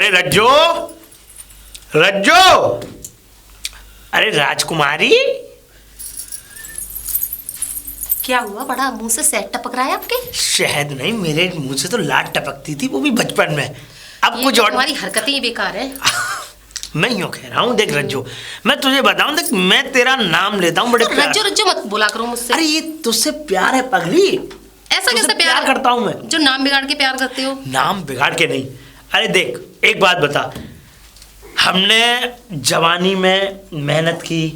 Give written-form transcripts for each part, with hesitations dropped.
अरे रज्जो, रज्जो, अरे राजकुमारी। क्या हुआ? बड़ा मुंह से शहद टपक रहा है आपके? शहद नहीं, मेरे मुंह से तो लाट टपकती थी, वो भी बचपन में। अब कुछ और। तुम्हारी हरकतें ही बेकार है। मैं यूँ कह रहा हूँ, देख रज्जो, मैं तुझे बताऊँ, देख मैं तेरा नाम लेता हूँ बड़े प्यार। रज्जो रज्जो मत बोला करो मुझसे। अरे ये तुझसे प्यार है पगली। ऐसा कैसे प्यार करता हूँ मैं? जो नाम बिगाड़ के प्यार करते हो। नाम बिगाड़ के नहीं। अरे देख, एक बात बता, हमने जवानी में मेहनत की,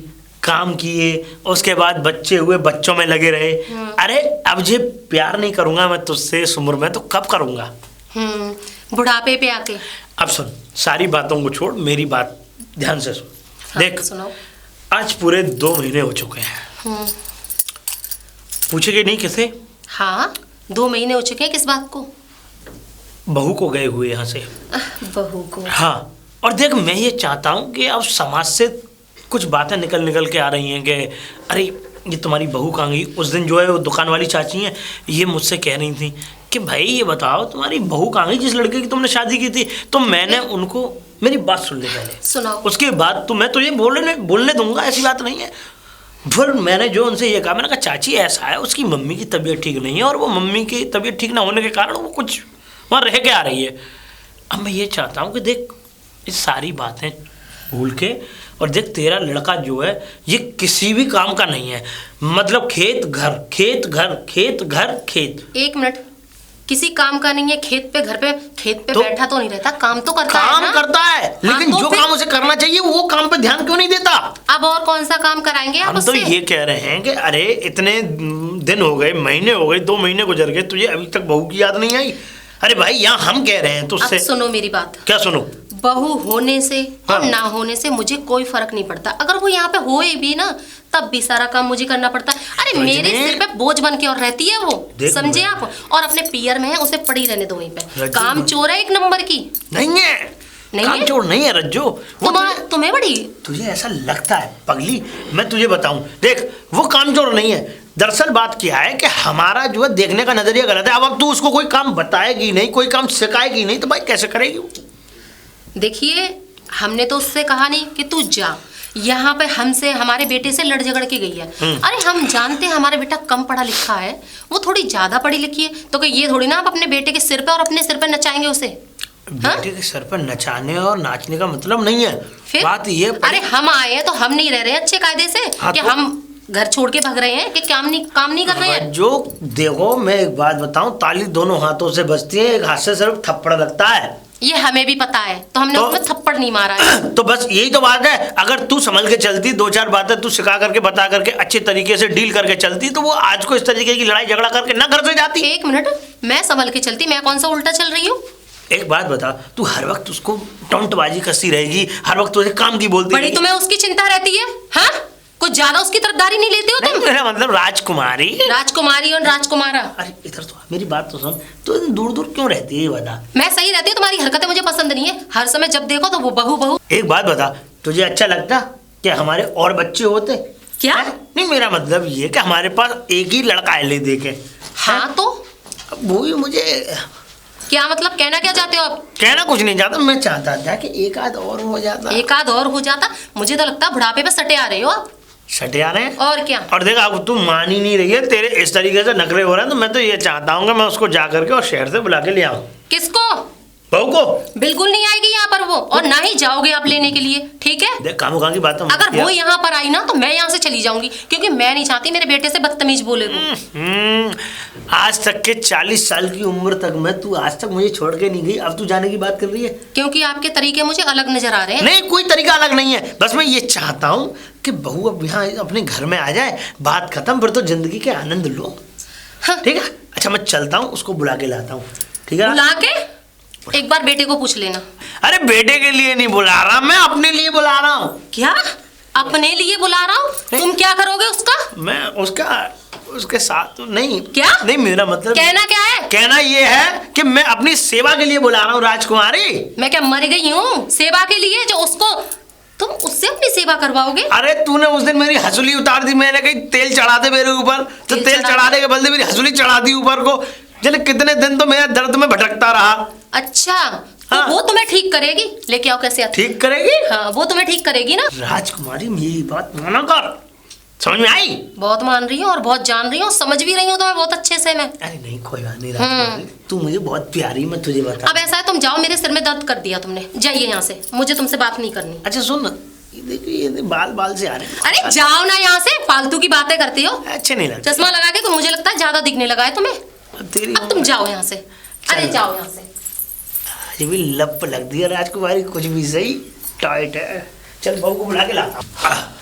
काम किए, उसके बाद बच्चे हुए, बच्चों में लगे रहे। अरे अब जे प्यार नहीं करूंगा मैं तुझसे इस उम्र में, तो कब करूंगा? बुढ़ापे पे आके। अब सुन, सारी बातों को छोड़, मेरी बात ध्यान से सुन। हाँ, देख सुनाओ। आज पूरे 2 महीने हो चुके हैं। पूछेगे नहीं किसे? हाँ, 2 महीने हो चुके हैं। किस बात को? बहू को गए हुए यहाँ से। बहू को? हाँ, और देख मैं ये चाहता हूँ कि अब समाज से कुछ बातें निकल के आ रही हैं कि अरे ये तुम्हारी बहू कहाँ गई। उस दिन जो है वो दुकान वाली चाची हैं, ये मुझसे कह रही थी कि भाई ये बताओ तुम्हारी बहू कहाँ गई जिस लड़के की तुमने शादी की थी। तो मैंने उनको, मेरी बात सुन ले पहले, सुनाओ। उसके बाद तो मैं तुझे बोलने दूंगा, ऐसी बात नहीं है। फिर मैंने जो उनसे ये कहा, मैंने कहा चाची ऐसा है, उसकी मम्मी की तबीयत ठीक नहीं है और वो मम्मी की तबीयत ठीक ना होने के कारण वो कुछ वहाँ रह के आ रही है। अब मैं ये चाहता हूँ कि देख ये सारी बातें भूल के, और देख तेरा लड़का जो है ये किसी भी काम का नहीं है, मतलब खेत घर खेत घर खेत घर खेत। 1 मिनट, किसी काम का नहीं है, खेत पे घर पे खेत पे तो बैठा तो नहीं रहता, काम तो करता है काम ना? करता है, लेकिन तो जो काम उसे करना चाहिए वो काम पे ध्यान क्यों नहीं देता? अब और कौन सा काम कराएंगे आप हम तो उससे? ये कह रहे हैं कि अरे इतने दिन हो गए, महीने हो गए, 2 महीने गुजर गए, तुझे अभी तक बहू की याद नहीं आई? अरे भाई यहाँ हम कह रहे हैं तुझसे। अब सुनो मेरी बात। क्या सुनो? बहू होने से और हाँ। ना होने से मुझे कोई फर्क नहीं पड़ता। अगर वो यहाँ पे होए भी ना, तब भी सारा काम मुझे करना पड़ता है। अरे मेरे सिर पे बोझ बन के और रहती है वो, समझे आप? और अपने पियर में है, उसे पड़ी रहने दो वहीं पे। काम चोर है 1 नंबर की। नहीं है, नहीं काम है? चोर नहीं है रज्जो। तुम्हें बड़ी, तुझे ऐसा लगता है पगली, मैं तुझे बताऊं, देख वो काम चोर नहीं है। दरअसल बात क्या है कि हमारा जो है देखने का नजरिया गलत है। अब तू उसको कोई काम बताएगी नहीं, कोई काम सिखाएगी नहीं, तो भाई कैसे करेगी? देखिए हमने तो उससे कहा नहीं कि तू जा, यहाँ पे हमसे, हमारे बेटे से लड़ झगड़ के गई है। अरे हम जानते हैं हमारा बेटा कम पढ़ा लिखा है, वो थोड़ी ज्यादा पढ़ी लिखी है, तो कि ये थोड़ी ना आप अपने बेटे के सिर पे और अपने सिर पे नचाएंगे उसे। बेटे के सर पर नचाने और नाचने का मतलब नहीं है। फिर बात ये, अरे हम आए हैं तो हम नहीं रह रहे हैं अच्छे कायदे से। हाँ, कि तो हम घर छोड़ के भाग रहे हैं कि काम नहीं कर रहे हैं? जो देखो मैं एक बात बताऊं, ताली दोनों हाथों से बजती है, एक हाथ से सिर्फ थप्पड़ लगता है। ये हमें भी पता है, तो हमने उसमें थप्पड़ नहीं मारा है। तो बस यही तो बात है। अगर तू संभल के चलती, 2-4 बातें तू सिखा करके, बता करके, अच्छे तरीके से डील करके चलती, तो वो आज को इस तरीके की लड़ाई झगड़ा करके ना घर से जाती। 1 मिनट, मैं संभल के चलती? मैं कौन सा उल्टा चल रही हूँ? एक बात बता, तू हर वक्त उसको टोंटबाजी कसती रहेगी, हर वक्त तुझे काम की बोलती बड़ी तुम्हें उसकी चिंता रहती है? हाँ, कुछ ज्यादा उसकी तरफदारी नहीं लेते हो तुम? मेरा मतलब राजकुमारी। राजकुमारी और राजकुमारा। अरे इधर तो मेरी बात तो सुन, तो दूर दूर क्यों रहती है बता? मैं सही रहती हूँ, तुम्हारी हरकतें मुझे पसंद नहीं है। हर समय जब देखो तो वो बहू बहू। एक बात बता, तुझे अच्छा लगता कि हमारे और बच्चे होते? क्या? नहीं, मेरा मतलब ये कि हमारे पास एक ही लड़का है ले दे के। हाँ तो वो ही मुझे, क्या मतलब, कहना क्या चाहते हो आप? कहना कुछ नहीं चाहता, मैं चाहता था कि एक आध और हो जाता। एक आध और हो जाता? मुझे तो लगता है बुढ़ापे पे सटे आ रहे हो आप। सटे आ रहे हैं? और क्या? और देख अब तू मान ही नहीं रही है, तेरे इस तरीके से नखरे हो रहे हैं, तो मैं तो ये चाहता हूँ कि मैं उसको जा करके और शहर से बुला के ले आऊँ। किसको? बहू को। बिल्कुल नहीं आएगी यहाँ पर वो, और ना ही जाओगे आप लेने के लिए, ठीक है? देख कामों की बात है। अगर वो यहाँ पर आई ना तो मैं यहाँ से चली जाऊंगी, क्योंकि मैं नहीं चाहती मेरे बेटे से बदतमीज बोले वो। आज तक के 40 साल की उम्र तक में तू आज तक मुझे छोड़ के नहीं गई, अब तू जाने की बात कर रही है? क्योंकि आपके तरीके मुझे अलग नजर आ रहे हैं। नहीं, कोई तरीका अलग नहीं है, बस मैं ये चाहता हूँ कि बहू अब यहाँ अपने घर में आ जाए, बात खत्म, फिर तो जिंदगी के आनंद लो। हाँ। ठीक है? अच्छा मैं चलता हूँ, उसको बुला के लाता हूँ, ठीक है? बुला के एक बार बेटे को पूछ लेना। अरे बेटे के लिए नहीं बुला रहा, मैं अपने लिए बुला रहा हूँ। क्या अपने लिए बुला रहा हूँ? तुम क्या करोगे उसका? मैं उसके साथ नहीं। क्या? नहीं, मेरा मतलब कहना क्या है? कहना ये है कि मैं अपनी सेवा के लिए बुला रहा हूँ राजकुमारी। मैं क्या मर गई हूँ सेवा के लिए जो उसको तुम उससे अपनी सेवा करवाओगे? अरे तूने उस दिन मेरी हंसुली उतार दी, मैंने कही तेल चढ़ा दे मेरे ऊपर, तो तेल चढ़ाने के बदले मेरी हंसुली चढ़ा दी ऊपर को। चले कितने दिन तो मैं दर्द में भटकता रहा। अच्छा, तो हाँ। वो तुम्हें ठीक करेगी, लेके आओ कैसे आती। ठीक करेगी? हाँ वो तुम्हें ठीक करेगी ना। राजकुमारी मेरी बात माना कर, समझ में आई? बहुत मान रही हूँ और बहुत जान रही हूँ, समझ भी रही हूँ तुम्हें बहुत अच्छे से मैं। अरे नहीं कोई बात नहीं राजकुमारी, तू मुझे बहुत प्यारी, मैं तुझे बता। अब ऐसा है तुम जाओ, मेरे सिर में दर्द कर दिया तुमने, जाइए यहाँ से, मुझे तुमसे बात नहीं करनी। अच्छा सुन, ये देखिए ये बाल बाल से आ रहे हैं। अरे जाओ ना यहाँ से, फालतू की बातें करती हो। अच्छे नहीं लगते। चश्मा लगा के मुझे लगता है ज्यादा दिखने लगा है तुम्हें। तेरी अब तुम जाओ यहाँ से, अरे जाओ यहाँ से। आज भी लप लग दिया राजकुमारी, कुछ भी सही टाइट है। चल बहू को बुला के लाता हूँ।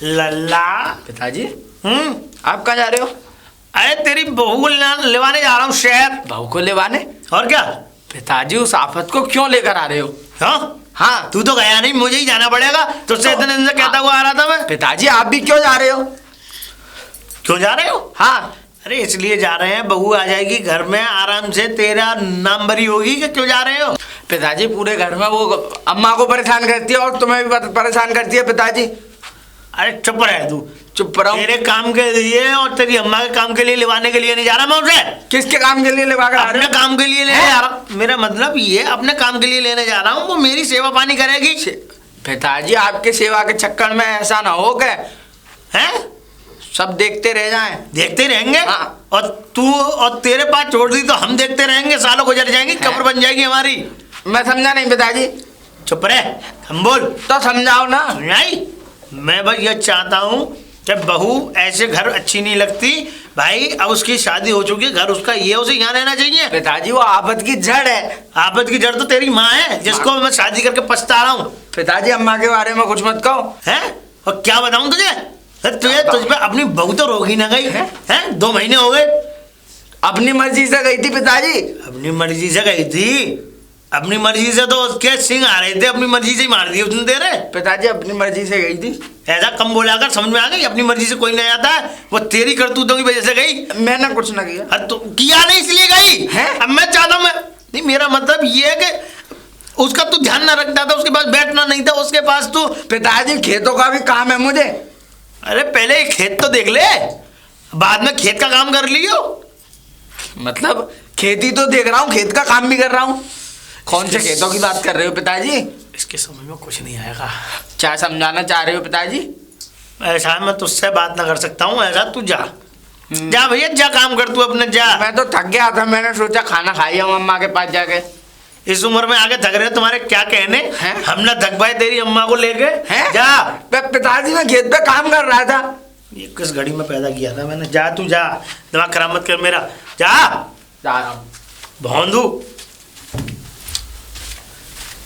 लल्ला। पिताजी हम्म, आप कहाँ जा रहे हो? अरे तेरी बहू को लेवाने जा रहा हूँ शहर। बहू को लेवाने? और क्या? पिताजी उस आफत को क्यों लेकर आ रहे हो? हाँ हाँ तू तो गया नहीं, मुझे ही जाना पड़ेगा। तुझसे इतने दिन से कहता हुआ आ रहा था मैं। पिताजी आप भी क्यों जा रहे हो? क्यों जा रहे हो? हाँ अरे इसलिए जा रहे हैं, बहू आ जाएगी घर में आराम से, तेरा नाम भरी होगी कि क्यों जा रहे हो? पिताजी पूरे घर में वो अम्मा को परेशान करती है और तुम्हें भी परेशान करती है पिताजी। अरे चुप रह तू। चुप रहो। तेरे काम के लिए और तेरी अम्मा के काम के लिए लेवाने के लिए नहीं जा रहा मैं उसे। किसके काम के लिए लेवा कर आ रहे अपने हो? काम के लिए लेने जा रहा हूँ। मेरा मतलब ये अपने काम के लिए लेने जा रहा हूँ, वो मेरी सेवा पानी करेगी। पिताजी आपके सेवा के चक्कर में ऐसा ना हो के हैं? सब देखते रह जाएं। देखते रहेंगे। हाँ। और तू और तेरे पास छोड़ दी तो हम देखते रहेंगे, सालों गुजर जाएंगी, कब्र बन जाएगी हमारी। मैं समझा नहीं पिताजी। चुप रहे, हम बोल। तो समझाओ ना। नहीं, मैं बस ये चाहता हूँ कि बहू ऐसे घर अच्छी नहीं लगती भाई। अब उसकी शादी हो चुकी है, घर उसका, ये उसे यहाँ रहना चाहिए। पिताजी वो आफत की जड़ है। आफत की जड़ तो तेरी माँ है, जिसको मैं शादी करके पछता रहा हूँ। पिताजी अम्मा के बारे में कुछ मत कहो। हैं? और क्या बताऊँ तुझे? तुझे तुझ पे अपनी बहू तो रोक ही ना गई है? 2 महीने हो गए। अपनी मर्जी से गई थी पिताजी। अपनी मर्जी से गई थी? अपनी मर्जी से तो उसके सिंह आ रहे थे, अपनी मर्जी से ही मार दिए उसने तेरे। पिताजी अपनी मर्जी से गई थी। ऐसा कम बोला कर, समझ में आ गई? अपनी मर्जी से कोई नहीं आता है, वो तेरी करतूतों की वजह से गई। मैंने कुछ ना किया। अरे तो किया नहीं इसलिए गई है? अब मैं चाहता हूँ, मैं नहीं, मेरा मतलब ये है कि उसका तू ध्यान ना रखता था, उसके पास बैठना नहीं था उसके पास तू। पिताजी खेतों का भी काम है मुझे। अरे पहले ये खेत तो देख ले, बाद में खेत का काम कर लियो। मतलब खेती तो देख रहा हूँ, खेत का काम भी कर रहा हूँ। कौन से खेतों की बात कर रहे हो पिताजी? इसके समझ में कुछ नहीं आएगा। क्या समझाना चाह रहे हो पिताजी? ऐसा मैं तुझसे बात ना कर सकता हूँ, ऐसा तू जा। जा भैया जा, काम कर तू अपने, जा। मैं तो थक गया था, मैंने सोचा खाना खाई हूँ अम्मा के पास जाके। इस उम्र में आगे थक रहे हो, तुम्हारे क्या कहने हैं? हम ना थक पाए तेरी अम्मा को लेके। हैं? जा। पिताजी मैं खेत पे काम कर रहा था। ये किस घड़ी में पैदा किया था मैंने? जा तू जा, दिमाग खराब मत कर मेरा, जा। जा रहा हूँ। भौंदू।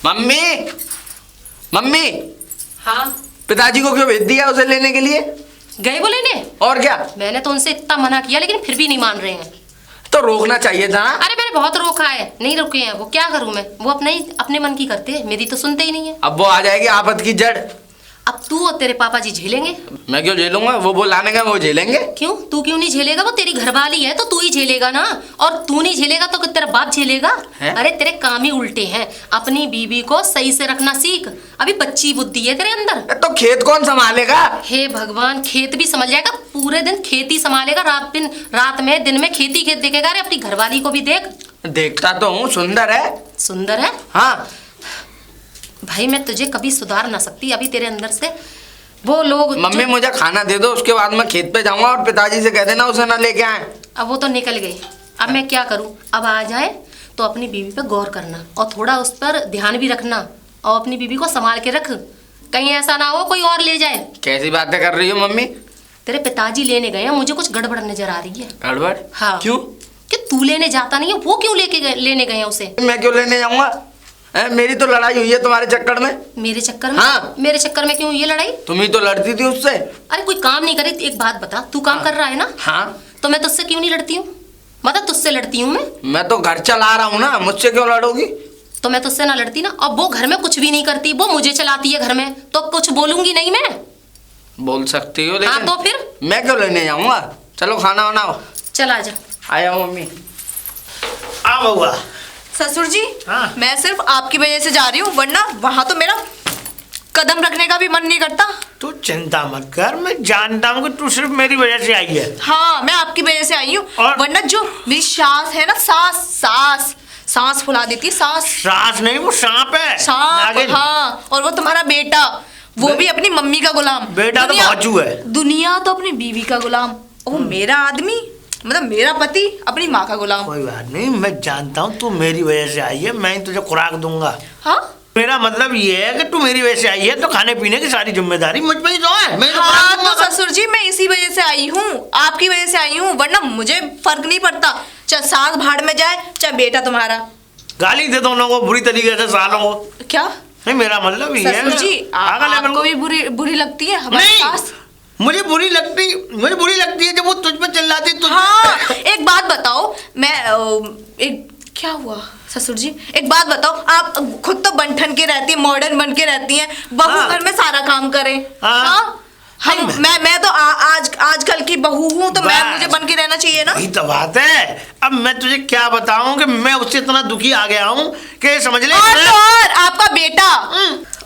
मम्मी, मम्मी, हाँ पिताजी को क्यों भेज दिया उसे लेने के लिए? गए वो लेने? और क्या? मैंने तो उनसे इतना मना किया लेकिन फिर भी नहीं मान रहे हैं। तो रोकना चाहिए था। अरे मैंने बहुत रोका है, नहीं रुके हैं वो। क्या करूं मैं? वो अपने मन की करते हैं, मेरी तो सुनते ही नहीं है। अब वो आ जाएगी आफत की जड़। अब तू और तेरे पापा जी झेलेंगे। मैं क्यों झेलूंगा? वो बुलाने का वो झेलेंगे। क्यों? तू क्यों नहीं झेलेगा? वो तेरी घरवाली है तो तू ही झेलेगा ना। और तू नहीं झेलेगा तो तेरा बाप झेलेगा। अरे तेरे काम ही उल्टे हैं। अपनी बीवी को सही से रखना सीख, अभी बच्ची बुद्धि है तेरे अंदर। तो खेत कौन संभालेगा? हे भगवान, खेत भी संभाल जाएगा, पूरे दिन खेती संभालेगा, रात में दिन में खेती खेत देखेगा। अरे अपनी घरवाली को भी देख। देखता तो हूँ, सुंदर है। सुंदर है? हाँ भाई मैं तुझे कभी सुधार ना सकती, अभी तेरे अंदर से वो लोग। मम्मी मुझे खाना दे दो, उसके बाद मैं खेत पे जाऊंगा और पिताजी से कह देना उसे ना लेके आए। अब वो तो निकल गई, अब मैं क्या करूं? अब आ जाए तो अपनी बीवी पे गौर करना और थोड़ा उस पर ध्यान भी रखना, और अपनी बीवी को संभाल के रख, कहीं ऐसा ना हो कोई और ले जाए। कैसी बातें कर रही हो मम्मी? तेरे पिताजी लेने गए हैं, मुझे कुछ गड़बड़ नजर आ रही है। गड़बड़? हाँ। क्यों? कि तू लेने जाता नहीं है, वो क्यों लेने गए हैं उसे? मैं क्यों लेने जाऊंगा? मेरी तो लड़ाई हुई है तुम्हारे चक्कर में। मेरे चक्कर में? हाँ। मेरे चक्कर में क्यों ये लड़ाई? तुम ही तो लड़ती थी उससे। अरे कोई काम नहीं करे। एक बात बता, तू काम कर रहा है ना? हाँ। तो मैं तुझसे क्यों नहीं लड़ती हूँ? मतलब तुझसे लड़ती हूँ मैं तो घर चला रहा हूँ ना, मुझसे क्यों लड़ोगी? तो मैं तुझसे ना लड़ती ना। अब वो घर में कुछ भी नहीं करती, वो मुझे चलाती है घर में, तो कुछ बोलूंगी नहीं मैं? बोल सकती हो लेकिन। हाँ तो फिर? मैं क्यों लेने जाऊंगा? चलो खाना बनाओ। चल आजा। आया हूँ मम्मी। आ बउआ। ससुर जी, हाँ। मैं सिर्फ आपकी वजह से जा रही हूँ, वरना वहां तो मेरा कदम रखने का भी मन नहीं करता। तू चिंता मत कर, मैं जानता हूँ कि तू सिर्फ मेरी वजह से आई है। हाँ, मैं आपकी वजह से आई हूँ। और? वरना जो मेरी सास है ना, सास सांस फुला देती, सांस। सास नहीं, वो सांप है, सांप, नागिन। हाँ। और वो तुम्हारा बेटा, वो भी अपनी मम्मी का गुलाम। बेटा तो भाजू है। दुनिया तो अपनी बीवी का गुलाम, और मेरा आदमी मतलब मेरा पति अपनी माँ का गुलाम। कोई बात नहीं, मैं जानता हूँ तू मेरी वजह से आई है, मैं ही तुझे खुराक दूंगा। हाँ मेरा मतलब ये है कि तू मेरी वजह से आई है तो खाने पीने की सारी जिम्मेदारी मुझ पे ही तो है। मैं तो हाँ, खुराक तो दूंगा। ससुर जी मैं इसी वजह से आई हूँ, आपकी वजह से आई हूँ, वरना मुझे फर्क नहीं पड़ता, चाहे सास भाड़ में जाए चाहे बेटा तुम्हारा। गाली दे दोनों को बुरी तरीके से, सालों को। क्या नहीं, मेरा मतलब ये है। ससुर जी पागल है आपको बिल्कुल। भी बुरी लगती है हमारी नहीं, सास? मुझे बुरी लगती है जब वो तुझ पे चिल्लाती है, तुझ हाँ, पे। एक बात बताओ, मैं एक क्या हुआ ससुर जी, एक बात बताओ, आप खुद तो बनठन के रहती है, मॉडर्न बन के रहती हैं, बहू हाँ। घर में सारा काम करे। हाँ। हाँ? हम मैं तो आजकल की बहू हूँ, तो मैं मुझे बन के रहना चाहिए ना। यही तो बात है। अब मैं तुझे क्या बताऊं कि मैं उससे इतना दुखी आ गया हूँ कि समझ ले। और तो और आपका बेटा,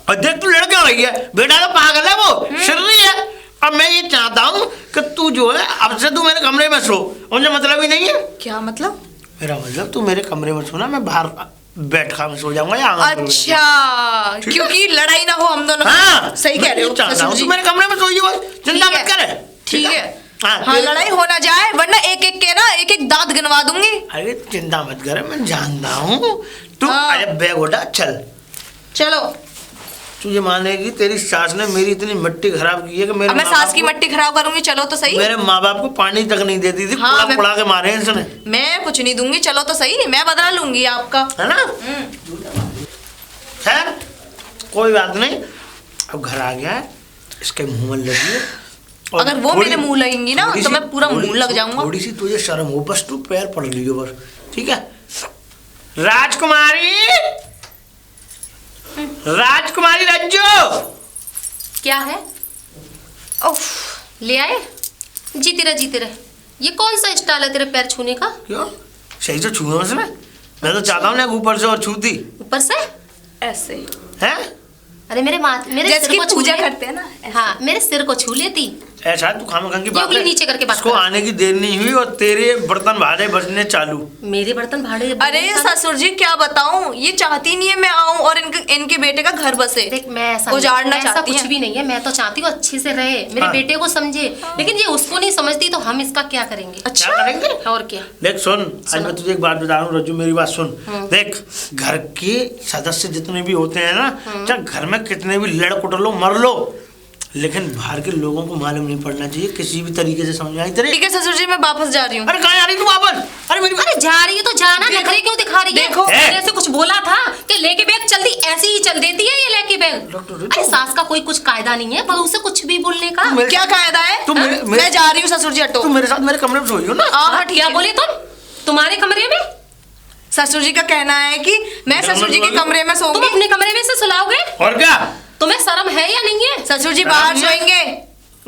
और देख तू लड़का हो रही है, बेटा तो पागल है, वो शर्री है। अब मैं ये चाहता हूँ कि तू जो है अब से तू मेरे कमरे में सो, मुझे मतलब ही नहीं है। क्या मतलब? मेरा मतलब तू मेरे कमरे में सोना, मैं बाहर बैठका में सो जाऊंगा या आंगन में। अच्छा, क्योंकि लड़ाई ना हो हम दोनों की। हाँ, सही कह रहे हो ससुर जी। तू मेरे कमरे में सोइए, बस चिंता ठीक मत है, कर। ठीक है। हाँ, हाँ, लड़ाई हो ना जाए, वरना एक एक के ना एक एक दांत गिनवा दूंगी। अरे चिंता मत कर, मैं जानता हूँ तू। हाँ। अरे बैग उठा, चल। चलो, तू ये मानेगी तेरी सास ने मेरी इतनी मिट्टी खराब की है कि मेरे अब मैं माँ सास बाप की को- मट्टी खराब करूंगी, चलो तो सही। मेरे माँ बाप को पानी तक नहीं देती थी, हाँ, पुड़ा पुड़ा के मारे हैं इसने, मैं कुछ नहीं दूंगी, चलो तो सही, मैं बदला लूंगी आपका। है ना। खैर कोई बात नहीं, अब घर आ गया है, इसके मुंह में लगी है। और अगर वो थोड़ी- मेरे मुंह लगेंगी ना, थोड़ी तो सी- मैं पूरा मुंह लग जाऊंगा। थोड़ी सी तुझे शर्म हो, बस तू पैर पड़ लियो बस, ठीक है। राजकुमारी, राजकुमारी रज्जो। क्या है? उफ, ले आए? जीती रहे। ये कौन सा स्टाइल है तेरे पैर छूने का? क्यों, सही से छुआ उसने? मैं तो चाहता हूँ ना ऊपर से और छूती ऊपर से? ऐसे है। अरे मेरे जैसे सिर कि को छू पूजा ले। करते हैं ना, ऐसे। हाँ, मेरे सिर को छू लेती। ऐसा है, तू खामखा की बात उंगली है। नीचे करके बात इसको कर। आने की देर नहीं हुई और तेरे बर्तन भाड़े बजने चालू। मेरे बर्तन भाड़े। अरे ससुर जी क्या बताऊं, ये चाहती नहीं है मैं आऊं और इनके बेटे का घर बसे। देख, मैं ऐसा उजाड़ना ऐसा चाहती कुछ हैं। भी नहीं है। मैं तो चाहती हूँ अच्छे से रहे, मेरे हाँ। बेटे को समझे, लेकिन ये उसको नहीं समझती, तो हम इसका क्या करेंगे? क्या अच्छा, करेंगे? और क्या? देख सुन, आज मैं तुझे एक बात बता रहा हूँ रज्जू, मेरी बात सुन। देख, घर के सदस्य जितने भी होते हैं ना, चाहे घर में कितने भी लड़ कुट लो, मर लो, लेकिन बाहर के लोगों को मालूम नहीं पड़ना चाहिए किसी भी तरीके से, समझ में आई तेरे? ठीक है ससुर जी, मैं वापस जा रही हूँ। अरे कहाँ आ रही तू वापस? अरे मेरी अरे जा रही है तो जाना, नखरे क्यों दिखा रही है? देखो। मैंने ऐसे कुछ बोला था कि लेके बैग चल दी, ऐसे ही चल देती है ये लेके बैग। अरे सास का कोई कुछ कायदा नहीं है बहू से कुछ भी बोलने का। मेरे- क्या कायदा है? तुम मेरे- मेरे- मैं जा रही हूँ ससुर जी, हटो। तू मेरे साथ मेरे कमरे में सोई हो ना। हाँ, ठीक क्या है। बोले तुम? तुम्हारे कमरे में? ससुर जी का कहना है कि मैं ससुर जी के कमरे में तुम सोऊंगी। अपने कमरे में से सुलाओगे? और क्या? तुम्हें शर्म है या नहीं है? ससुर जी बाहर सोएंगे,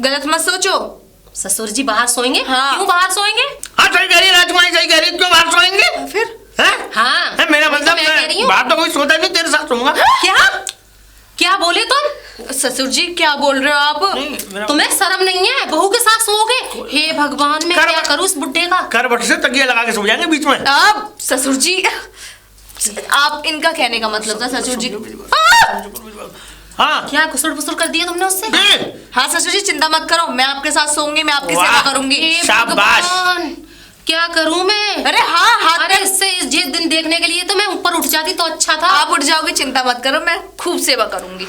गलत मत सोचो। ससुर जी बाहर सोएंगे? हाँ। क्यों बाहर सोएंगे? हाँ सही कह रही है राजकुमारी, सही कह रही है, क्यों बाहर सोएंगे? फिर हैं? हाँ, है, मेरा वही तो मतलब मैं कह रही हूँ। बाहर तो कोई सोता नहीं, तेरे साथ सोऊंगा। क्या बोले तुम? ससुर जी क्या बोल रहे हो आप? नहीं, मेरा तुम्हें शर्म नहीं है? बहू के साथ सोओगे? हे भगवान, मैं कर- क्या करूँ इस बुड्ढे का? करवट से तकिया लगा के सो जाएंगे बीच में। आप ससुर जी, आप इनका कहने का मतलब था ससुर जी। हाँ क्या घुसड़ फुसड़ कर दिया तुमने उससे? हाँ ससुर जी चिंता मत करो, मैं आपके साथ सोऊंगी, मैं आपकी वाह। सेवा करूंगी। हे शाबाश। भगवान, क्या करूं मैं? अरे हाँ, हाथ अरे में इससे ये दिन देखने के लिए तो मैं ऊपर उठ जाती तो अच्छा था। आप उठ जाओगे, चिंता मत करो, मैं खूब सेवा करूंगी।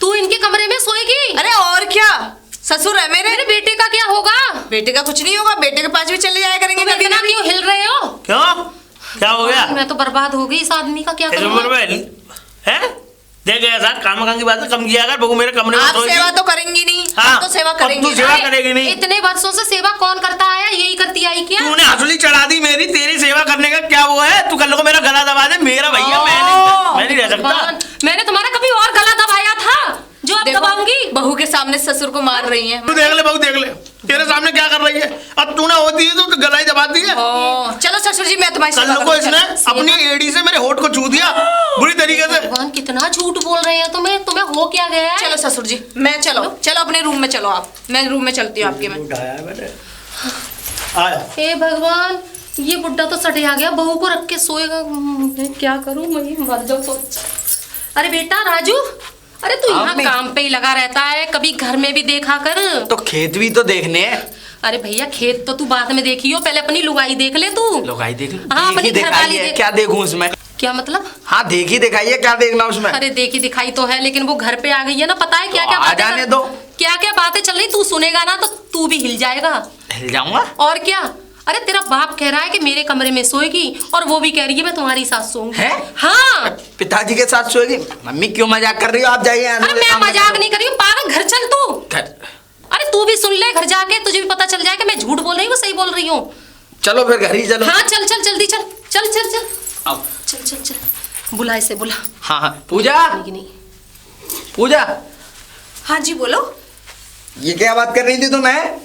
तू इनके कमरे में सोएगी? अरे और क्या, ससुर है मेरे मेरे। बेटे का क्या होगा? बेटे का कुछ नहीं होगा, बेटे के पास भी चले जाया करेंगे तुम कभी इतना कभी। क्यों हिल रहे हो? क्यों, क्या हो गया? मैं तो बर्बाद हो गई इस आदमी का, क्या इस करूं? उम्र में है? देख ऐसा काम की बात है, कम किया कर, बहू मेरे कमरे में आप सोएगी। सेवा तो करेंगी नहीं, हाँ, हम तो सेवा अब करेंगे। तू सेवा अरे, करेगी नहीं। इतने वर्षों से सेवा कौन करता आया? यही करती आई क्या? तूने हंसुली चढ़ा दी मेरी, तेरी सेवा करने का क्या वो है? तू कल को मेरा गला दबा दे, मेरा भैया, मैं नहीं रह सकता। भगवान, मैंने तुम्हारा कभी और गला दबाया था जो अब देखो, दबाऊंगी? बहू के सामने ससुर को मार रही है। तू देख ले बहू, देख ले तेरे सामने क्या कर रही है। अब तूने होती है तो गला ही दबाती है। चलो ससुर जी, मैं तुम्हारी कल सेवा को करूंगी, इसने चलो। अपनी एड़ी से मेरे होठ को छू दिया बुरी तरीके से। भगवान, कितना झूठ बोल रहे हैं तुम्हें हो क्या गया है? चलो ससुर जी, मैं चलो अपने रूम में चलो, आप मैं रूम में चलती हूँ आपके में। उठाया है मैंने। आया। हे भगवान, ये बुड्ढा तो सटे आ गया, बहू को रख के सोएगा। मैं क्या करूं, मैं मर जाऊं तो अच्छा। अरे बेटा राजू, अरे तू यहाँ मम्मी। काम पे ही लगा रहता है, कभी घर में भी देखा कर। तो खेत भी तो देखने हैं। अरे भैया खेत तो तू बाद में देखियो, पहले अपनी लुगाई देख ले तू। लुगाई देख लो। हाँ, अपनी देखी घरवाली दिखाई है, देख। क्या देखूं उसमें? क्या मतलब? हाँ देखी दिखाई है, क्या देखना उसमें? अरे देखी दिखाई तो है, लेकिन वो घर पे आ गई है ना, पता है क्या क्या तो आ जाने दो। क्या क्या बातें चल रही, तू सुनेगा ना तो तू भी हिल जाएगा। हिल जाऊंगा? और क्या। अरे तेरा बाप कह रहा है कि मेरे कमरे में सोएगी, और वो भी कह रही है मैं तुम्हारी साथ सोऊंगी। है? हाँ। पिताजी के साथ सोएगी? मम्मी क्यों मजाक कर रही हो? आप जाइए। अरे मैं मजाक नहीं कर रही हूँ पागल, घर चल तू। घर। अरे तू भी सुन ले, घर जाके तुझे भी पता चल जाए कि मैं झूठ बोल रही हूँ सही बोल रही हूँ। चलो फिर घर ही चलो। हाँ चल चल जल्दी चल चल चल चल आओ। चल चल चल, बुला इसे बुला। हाँ हाँ पूजा, नहीं नहीं। पूजा, हाँ जी बोलो। ये क्या बात कर रही थी तुम?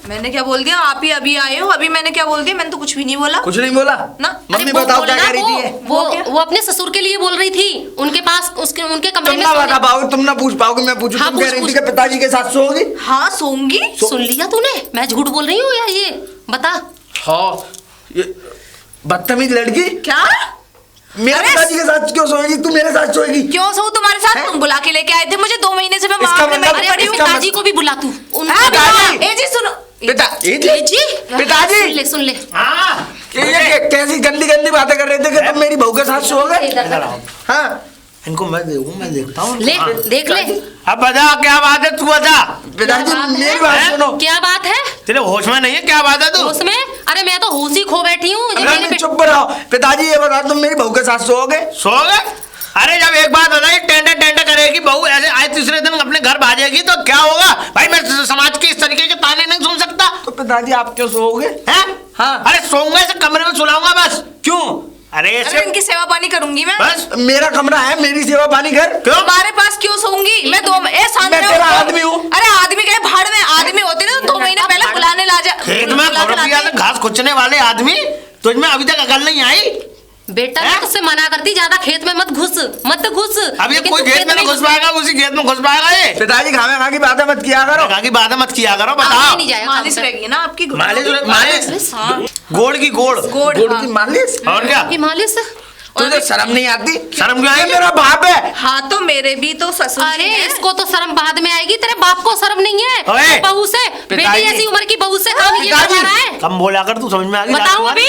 मैंने क्या बोल दिया? आप ही अभी आए हो, अभी मैंने क्या बोल दिया? मैंने तो कुछ भी नहीं बोला। कुछ नहीं बोला ना। मम्मी अरे वो बताओ बोलना, क्या कह रही थी ये? वो अपने ससुर के लिए बोल रही थी, उनके पास उनके कमरे तुम में ना सोने- बता पाओगे, तुम ना पूछ पाओगे, मैं पूछूं? हाँ, तुम कह पूछ, रही थी पूछ। कि पिताजी के साथ सोओगी? हाँ सोऊंगी। सुन लिया तूने, मैं झूठ बोल रही हूँ या ये बता। हाँ ये बदतमीज लड़की। क्या? मेरे अरे पिताजी के साथ क्यों सोएगी? तू मेरे साथ सोएगी? क्यों सोऊं तुम्हारे साथ? हैं? तुम बुला के लेके आए थे मुझे 2 महीने से, मैं इसका वहाँ अपने मतलब- मायके अरे पड़ी अपने हूँ। पिताजी को भी बुला तू। हाँ, पिताजी। ए जी सुनो। पिता जी पिताजी। सुन ले सुन ले। हाँ ये कैसी गंदी गंदी बातें कर रहे थे कि तुम मेरी बहू के साथ सोओगे? इधर आओ। हाँ इनको मैं देखता हूँ। ले देख ले। अब बता क्या बात है, तू बता। पिताजी क्या बात मेरी है? बात हैं? सुनो। क्या बात है तेरे होश में नहीं है, क्या बात है तू? उसमें? अरे मैं तो होश ही खो बैठी हूँ। ये मेरे अरे चुप रहो। पिताजी ये बताओ, तुम मेरी बहू के साथ सोओगे? सो गए? अरे जब एक बात बताइए, टेंटे करेगी बहू, ऐसे आए तीसरे दिन अपने घर भाजेगी तो क्या होगा भाई? मैं समाज के इस तरीके के ताने नहीं सुन सकता। तो पिताजी आप क्यों सोओगे? हैं? हाँ। अरे सोऊंगा ऐसे कमरे में सुलाऊंगा बस। क्यों? अरे अरे ऐसे इनकी सेवा पानी करूंगी मैं। बस। मेरा कमरा है, मेरी सेवा पानी घर। क्यों? तुम्हारे पास क्यों सोऊंगी मैं? मैं तेरा आदमी हूँ। अरे आदमी के भाड़ में आदमी होते ना, 2 महीने पहले बुलाने ला जा। खेत में खुरपिया से घास खुचने वाले आदमी तुझमें अभी तक अकल नहीं आई? बेटा मैं हैं? तुझसे मना करती, ज्यादा खेत में मत घुस मत घुस। अब ये लेकिन कोई तू खेत में नहीं घुस पाएगा, उसी खेत में घुस पाएगा ये। पिताजी खामे खा की बातें मत किया करो। कहा की बातें मत किया करो, आगे बताओ। नहीं जाएगा काम मालिश पे। रहेगी ना आपकी? मालिश हाँ। गोड़ की गोड़ गोड़, गोड़ हाँ। की मालिश? और क्या? की मालिश। तुझे शर्म नहीं आती? शर्म क्यों ये आएगी? मेरा बाप है। हाँ तो मेरे भी तो ससुर जी अरे हैं। इसको तो शर्म बाद में आएगी, तेरे बाप को शर्म नहीं है। ओए! बहू से, बेटी पिताजी। ऐसी उम्र की बहू से काम ये पिताजी। करवा रहा है। कम बोला कर, तू समझ में आ गई? बताऊं अभी?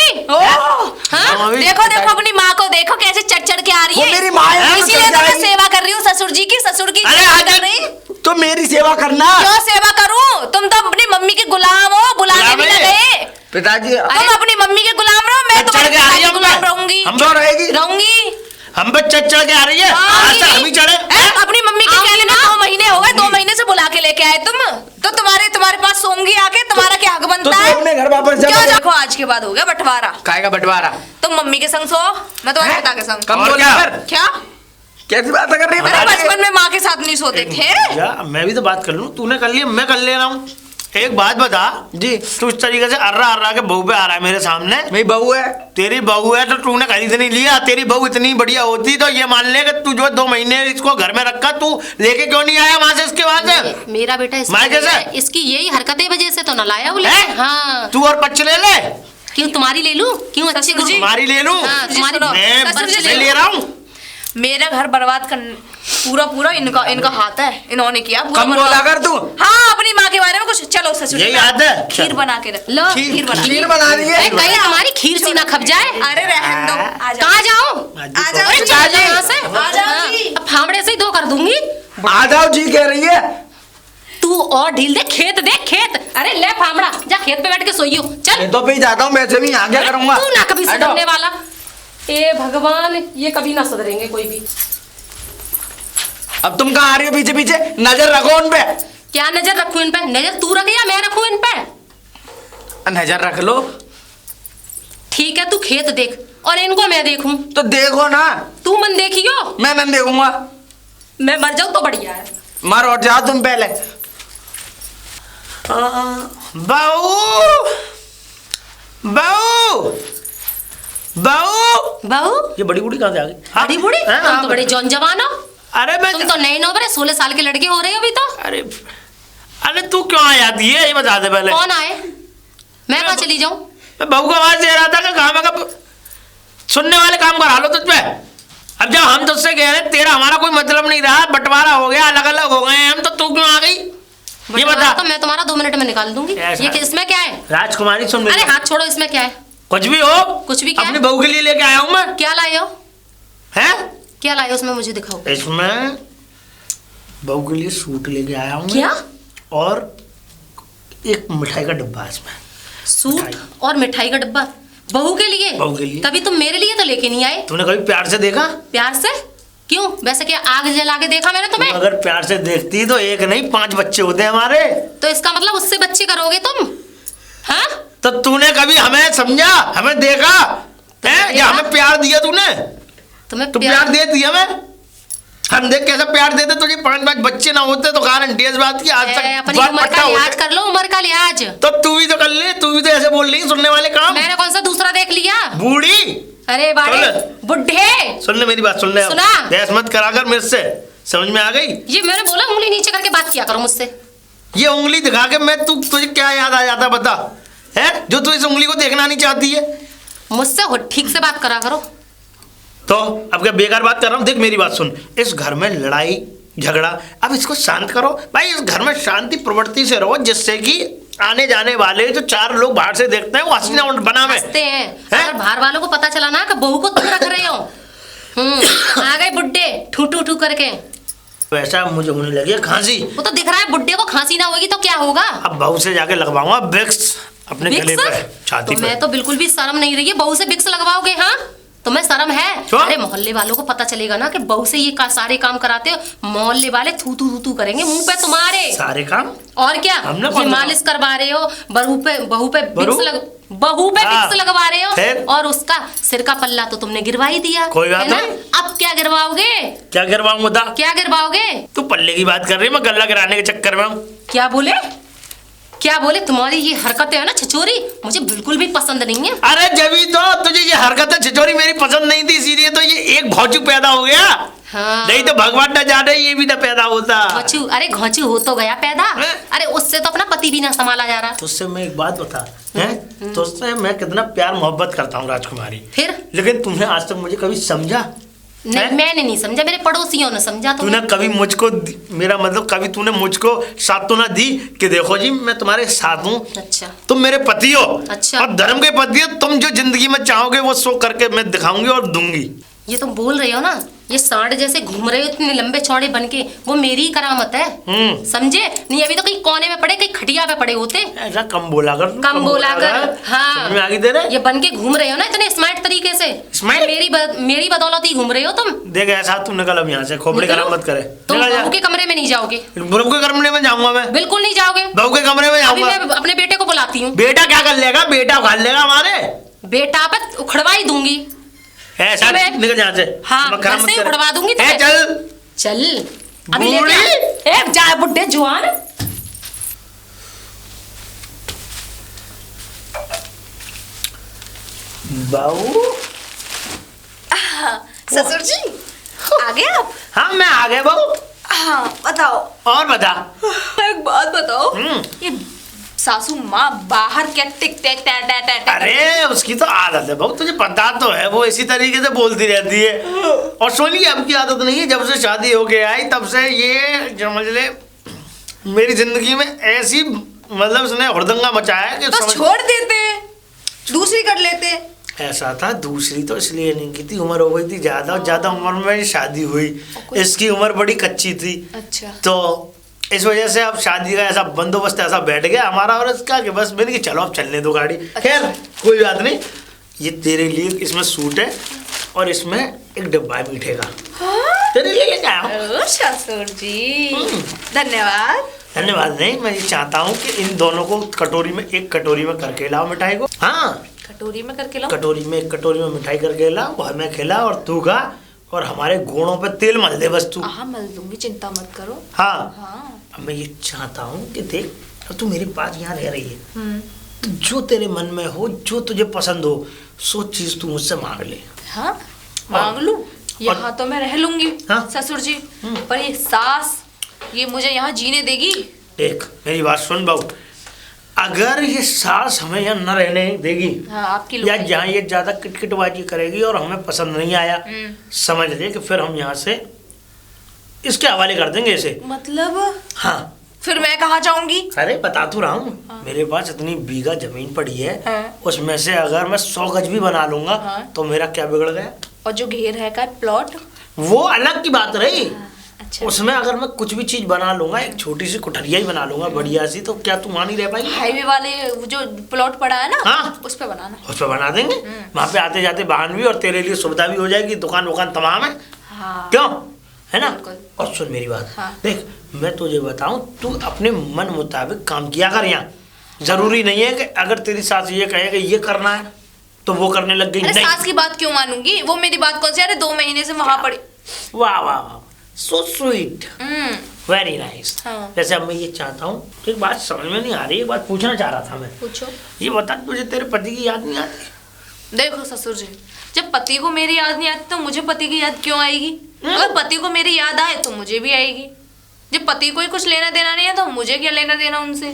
हाँ? देखो देखो अपनी माँ को देखो कैसे चढ़ के आ रही वो है। मेरी माँ है, इसीलिए चढ़ तो मैं जाएगी। सेवा कर रही हूँ ससुर जी की, ससुर की अरे सेवा आज- कर रही। तो मेरी सेवा करना। क्यों सेवा करूं? तुम तो अपनी मम्मी के गुलाम हो, बुलाने भी गुलाम है। लगे। पिताजी तुम अपनी मम्मी के गुलाम रहो, मैं चढ़ तुम्हारे के आ रही है पिता की हम गुलाम पे। रहूंगी। हम क्यों रहेगी? रहूंगी। हम पे चढ़ के आ रही है। हाँ, आज से हम ही चढ़े। अपनी मम्मी के आऊंगी कहने में ना। 2 महीने हो गए, 2 महीने से बुला के लेके आए तुम। तो तुम्हारे पास सोऊंगी आके, तुम्हारा क्या हक तो बनता तू है? अपने घर वापस जा। क्यों? देखो आज के बाद हो गया बंटवारा। काय का बंटवारा? तुम मम्मी के संग सो, मैं तुम्हारे हैं? पिता के संग। कम और बोला क्या? कर। क्या? कैसी बात कर रही है अरे पिताजी? बचपन में माँ के साथ नहीं सोते थे? या मैं भी तो बात कर लूं, तूने कर लिया, मैं कर ले रहा हूँ। एक बात बता जी। तू इस तरीके से अर्रा के बहू पे आ रहा है मेरे सामने। मेरी बहू है। तेरी बहू है तो तूने खरीद नहीं लिया। तेरी बहू इतनी बढ़िया होती तो ये मान ले कि तू जो 2 महीने इसको घर में रखा, तू लेके क्यों नहीं आया वहां से? इसके वहां से मेरा बेटा माँ कैसे? इसकी यही हरकतें वजह से तो न लाया वो। हैं? हाँ तू और पच्च ले ले, क्यों तुम्हारी ले लूं? क्यों अच्छी ससुर जी। तुम्हारी ले लूं। हाँ, तुम्हारी सुनो। मैं ससुर जी मैं ले रहा हूँ। मेरा घर बर्बाद कर पूरा इनका हाथ है। इन्होंने किया पूरा कम बर्बाद। बोला कर तू। हाँ अपनी माँ के बारे में कुछ। चलो ससुर जी, यही याद है? खीर बना के रख लो खीर बना। खीर बना रही है। कहीं तुम्हारी खीर सी ना खप जाए। अरे रहने दो, आ जाओ। कहाँ जाओ? आ जाओ अरे जी। चल जाओ यहाँ से। आ जाओ हाँ, जी। अब फावड़े से ही धो कर दूंगी। आ जाओ जी कह रही है। तू और ढील दे, खेत देख खेत। अरे ले फावड़ा, जा खेत पे बैठ के सोइयो। चल ये तो पे ही जाता हूँ, वैसे भी यहाँ क्या करूंगा? तू ना कभी हटो। सुधरने वाला। ए भगवान, ये कभी ना सुधरेंगे कोई भी। अब तुम कहाँ आ रही हो पीछे पीछे? नजर रखो उन पे। क्या नजर रखूं इन पे? नजर तू रख या मैं रखूं इन पे? नजर रख लो। ठीक है तू खेत देख और इनको मैं देखूं। तो देखो ना। तू मन देखियो, मैं नहीं देखूंगा। मैं मर जाऊं तो बढ़िया है। मर और जाओ तुम पहले। बहू बहू बहू बहू ये बड़ी बूढ़ी कहाँ से आ गई? हाँ? बड़ी बूढ़ी, हाँ, तुम हाँ, तो बड़े जौन जवान हो। अरे मैं तुम तो नए नौबरे 16 साल के लड़के हो रहे हो अभी तो। अरे अरे तू क्यों आ जाती है ये बता दे पहले। कौन आए? मैं कहाँ चली जाऊं? मैं बहू को आवाज दे रहा था कि काम का सुनने वाले काम करा लो तुझ पे। अब जब हम तुझसे कह रहे तेरा हमारा कोई मतलब नहीं रहा, बंटवारा हो गया, अलग अलग हो गए हम, तो तू क्यों आ गई ये बता। तो मैं तुम्हारा 2 मिनट में निकाल दूंगी। ये इसमें क्या है? राजकुमारी सुन, अरे हाथ छोड़ो, इसमें क्या है? कुछ भी हो, कुछ भी क्या? अपनी बहू के लिए लेके आया हूँ मैं। क्या लाए हो? हैं? क्या लाए हो उसमें, मुझे दिखाओ। इसमें बहू के लिए सूट लेके आया हूँ क्या? और एक मिठाई का डब्बा है इसमें। सूट और मिठाई का डब्बा बहू के लिए? बहू के लिए। तभी तुम मेरे लिए तो लेके नहीं आए। तूने कभी प्यार से देखा? प्यार से? क्यों? वैसे क्या आग जला के देखा मैंने तुम्हें? अगर प्यार से देखती तो एक नहीं 5 बच्चे होते हमारे। तो इसका मतलब उससे बच्चे करोगे तुम? हाँ? तो तूने कभी हमें समझा, हमें देखा है या हमें प्यार दिया तूने? तुम्हें तो प्यार दे दिया मैं। हम देख कैसा प्यार देते, तुझे 5 बच्चे ना होते तो गारंटी इस बात की आज तक अपनी उम्र का लिहाज कर लो, उम्र का लिहाज। तो तू भी तो कर ले, तू भी तो ऐसे बोल रही सुनने वाले काम। मैंने कौन सा दूसरा देख लिया? बूढ़ी, अरे बारे बुढ़े, सुन ले मेरी बात, सुन ले। सुना? बहस मत करा कर मेरे से, समझ में आ गई? ये मैंने बोला उंगली नीचे करके बात किया करो मुझसे। ये उंगली दिखा के मैं तुझे क्या याद आ जाता बता, है जो तू इस उंगली को देखना नहीं चाहती है? मुझसे ठीक से बात करा करो। तो अब क्या बेकार बात कर रहा हूँ? देख मेरी बात सुन, इस घर में लड़ाई झगड़ा, अब इसको शांत करो भाई। इस घर में शांति प्रवृत्ति से रहो, जिससे कि आने जाने वाले जो 4 लोग बाहर से देखते हैं वो हंसना बना में हंसते हैं। अगर बाहर वालों को पता चला ना कि बहू को तुम रख रहे हो, आ गए बुड्ढे ठू ठू ठू करके। वैसा मुझे होने लगी है खांसी। वो तो दिख रहा है, बुड्ढे को खांसी ना होगी तो क्या होगा? अब बहू से जाके लगवाऊंगा विक्स अपने गले पे, छाती पे। मैं तो बिल्कुल भी शर्म नहीं रही है, बहू से विक्स लगवाओगे? हाँ तुम्हें शर्म है? अरे मोहल्ले वालों को पता चलेगा ना कि बहू से ये सारे काम कराते हो, मोहल्ले वाले थू थू थू करेंगे मुंह पे तुम्हारे। सारे काम? और क्या? ये मालिश करवा रहे हो, बहू पे विक्स लगवा रहे हो, और उसका सिर का पल्ला तो तुमने गिरवा ही दिया। कोई बात नहीं। अब क्या गिरवाओगे? क्या गिरवाऊं बता? क्या गिरवाओगे? तू पल्ले की बात कर रही है, मैं गल्ला गिराने के चक्कर में हूँ। क्या बोले? क्या बोले? तुम्हारी ये हरकतें है ना छिछोरी, मुझे बिल्कुल भी पसंद नहीं है। अरे जभी तो तुझे ये हरकतें छिछोरी मेरी पसंद नहीं थी, इसीलिए तो ये एक भौचू पैदा हो गया। हाँ। नहीं तो भगवान न जाने ये भी ना पैदा होता। घोंचू? अरे घोंचू हो तो गया पैदा। अरे उससे तो अपना पति भी ना संभाला जा रहा। तुझसे मैं एक बात बता, हैं? तुझसे मैं कितना प्यार मोहब्बत करता हूँ राजकुमारी, फिर लेकिन तुमने आज तक मुझे कभी समझा? नहीं, मैंने नहीं समझा, मेरे पड़ोसियों ने समझा। तूने कभी मुझको, मेरा मतलब कभी तूने मुझको साथ तो ना दी कि देखो जी मैं तुम्हारे साथ हूँ। अच्छा। तुम मेरे पति हो। अच्छा। और धर्म के पति हो, तुम जो जिंदगी में चाहोगे वो शो करके मैं दिखाऊंगी और दूंगी। ये तुम बोल रहे हो ना, ये सांड जैसे घूम रहे हो इतने लंबे चौड़े बन के, वो मेरी ही करामत है। समझे? नहीं अभी तो कहीं कोने में पड़े, कहीं खटिया पे पड़े होते। ऐसा कम बोला कर, कम बोला कर। हाँ में आगे दे रहे। ये बन के घूम रहे हो ना इतने स्मार्ट तरीके से, मेरी बदौलत ही घूम रहे हो तुम। देख ऐसा तू निकल अब यहाँ से, खोपड़ी खराब मत करे। तुम बहू के कमरे में नहीं जाओगे? बहू के कमरे में जाऊंगा मैं। बिल्कुल नहीं जाओगे। बहू के कमरे में अभी जाऊंगा। मैं अपने बेटे को बुलाती हूँ। बेटा क्या कर लेगा? बेटा उखाड़ लेगा हमारे। बेटा पे उखड़वा ही दूंगी। ऐसा निकल यहाँ से। हाँ घर से उखड़वा दूंगी। चल चल अभी लेके जा बुड्ढे जुआन। बहू। ससुर जी आ गए आप? हाँ मैं आ गया बहू। हाँ बताओ। और बता। एक बात बताओ, ये सासू माँ बाहर क्या टिकते? अरे उसकी तो आदत है बहू, तुझे पता तो है, वो इसी तरीके से बोलती रहती है। और सोनी अब की आदत नहीं है, जब से शादी हो के आई तब से ये समझ ले मेरी जिंदगी में ऐसी मतलब उसने हुड़दंगा मचाया है कि तो छोड़ देते, दूसरी कर लेते। ऐसा था, दूसरी तो इसलिए नहीं की थी, उम्र हो गई थी ज्यादा, ज्यादा उम्र में शादी हुई, इसकी उम्र बड़ी कच्ची थी। अच्छा। तो इस वजह से अब शादी का ऐसा बंदोबस्त ऐसा बैठ गया हमारा और इसका कि बस मैंने कि चलो अब चलने दो गाड़ी। खैर कोई बात नहीं, ये तेरे लिए इसमें सूट है और इसमें एक डब्बा है मीठे का। हाँ? तेरे लिए लेके आया हूं। ससुर जी धन्यवाद। धन्यवाद नहीं, मैं ये चाहता हूँ कि इन दोनों को कटोरी में, एक कटोरी में करके लाओ मिठाई को। हाँ कटोरी में करके लाओ। कटोरी में, एक कटोरी में मिठाई करके लाओ, वो हमें खिला और तू खा और हमारे घोड़ों पे तेल मल दे बस तू। हाँ मल दूंगी, चिंता मत करो। हाँ अब मैं ये चाहता हूँ कि देख अब तू मेरे पास यहाँ रह रही है, तो जो तेरे मन में हो, जो तुझे पसंद हो, सो चीज तू मुझसे मांग ले। हाँ मांग लूं? यहाँ तो मैं रह लूंगी। हाँ? ससुर जी पर ये सास, ये मुझे यहाँ जीने देगी? देख मेरी बात सुन बहू, अगर ये सास हमें यहाँ न रहने देगी हाँ, आपकी या लोग जहाँ ये ज्यादा किटकिटबाजी करेगी और हमें पसंद नहीं आया, समझ ले कि फिर हम यहाँ से इसके हवाले कर देंगे इसे। मतलब हाँ, फिर मैं कहाँ जाऊंगी? अरे बता तो रहा हूँ, मेरे पास इतनी बीघा जमीन पड़ी है, हाँ। उसमें से अगर मैं 100 गज भी बना लूंगा हाँ। तो मेरा क्या बिगड़ गया? और जो घेर है का प्लॉट? वो अलग की बात रही। अच्छा, उसमें अगर मैं कुछ भी चीज बना लूंगा, एक छोटी सी कुठरिया ही बना लूंगा बढ़िया सी, तो क्या तू वहां नहीं रह पाएगी? हाईवे वाले वो जो प्लॉट पड़ा है ना, हाँ। उस पे बनाना। उस पर बना देंगे, वहां पे आते जाते वाहन भी और तेरे लिए सुविधा भी हो जाएगी, दुकान वुकान तमाम है। हाँ, क्यों, है ना? बिल्कुल। और सुन मेरी बात, हाँ। देख मैं तुझे बताऊं, तू अपने मन मुताबिक काम किया कर। यहाँ जरूरी नहीं है कि अगर तेरी सास ये कहे कि ये करना है तो वो करने लग गई। अरे नहीं, सास की बात क्यों मानूंगी? वो मेरी बात कौन सी? अरे 2 महीने से वहां पड़ी। वाह वाह वाह, सो स्वीट, हम्म, वेरी नाइस। हाँ। जैसे अब मैं ये चाहता हूँ, एक बात समझ में नहीं आ रही, एक बात पूछना चाह रहा था मैं। पूछो। ये बता, तुझे तेरे पति की याद नहीं आती? देखो ससुर जी, जब पति को मेरी याद नहीं आती तो मुझे पति की याद क्यों आएगी? अगर पति को मेरी याद आए तो मुझे भी आएगी। जब पति को ही कुछ लेना देना नहीं है तो मुझे क्या लेना देना उनसे?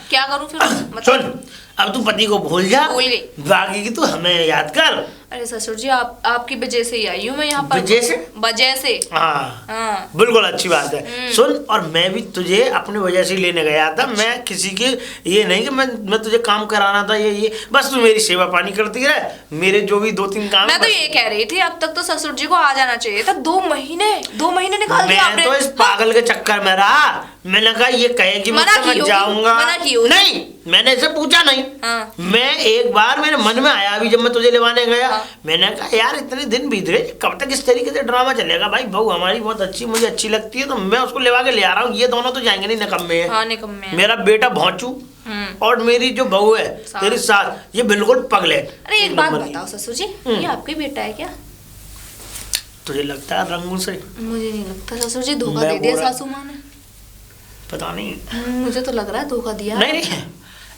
क्या करूं फिर? सुन, अब तू पति को भूल जा, भूल गई। बाकी की तू हमें याद कर। अरे ससुर जी, आपकी वजह से ही आई हूँ मैं यहाँ पर। वजह से? वजह से। हाँ, हाँ। बिल्कुल अच्छी बात है। सुन, और मैं भी तुझे अपनी वजह से लेने गया था। मैं किसी के ये नहीं कि मैं तुझे काम कराना था, ये बस तू मेरी सेवा पानी करती रहे, मेरे जो भी 2-3 काम। मैं तो ये कह रही थी, अब तक तो ससुर जी को आ जाना चाहिए था। 2 महीने निकाल दिया मैं आपने। तो इस पागल के चक्कर में रहा। मैंने कहा ये कहे कि मना मैं की होगी, जाऊंगा। मना की होगी। नहीं, मैंने इसे पूछा नहीं। हाँ। मैं एक बार मेरे मन में आया अभी जब मैं तुझे लेवाने गया, हाँ। मैंने कहा यार इतने दिन बीत रहे, कब तक इस तरीके से ड्रामा चलेगा? भाई बहू हमारी बहुत अच्छी, मुझे अच्छी लगती है, तो मैं उसको लेवा के ले आ रहा हूँ। ये दोनों तो जाएंगे नहीं, निकम्मे हाँ, है। निकम्मे हैं। मेरा बेटा भौंचू और मेरी जो बहू है तेरी सास, ये बिल्कुल पगले। अरे एक बात बताओ ससुर जी, ये आपके बेटा है क्या? तुझे लगता है रंगों से? मुझे नहीं लगता ससुर जी, धोखा मैं दे दिया बोल रहा- सासू माँ ने। पता नहीं। मुझे तो लग रहा है धोखा दिया। नहीं नहीं, हाँ,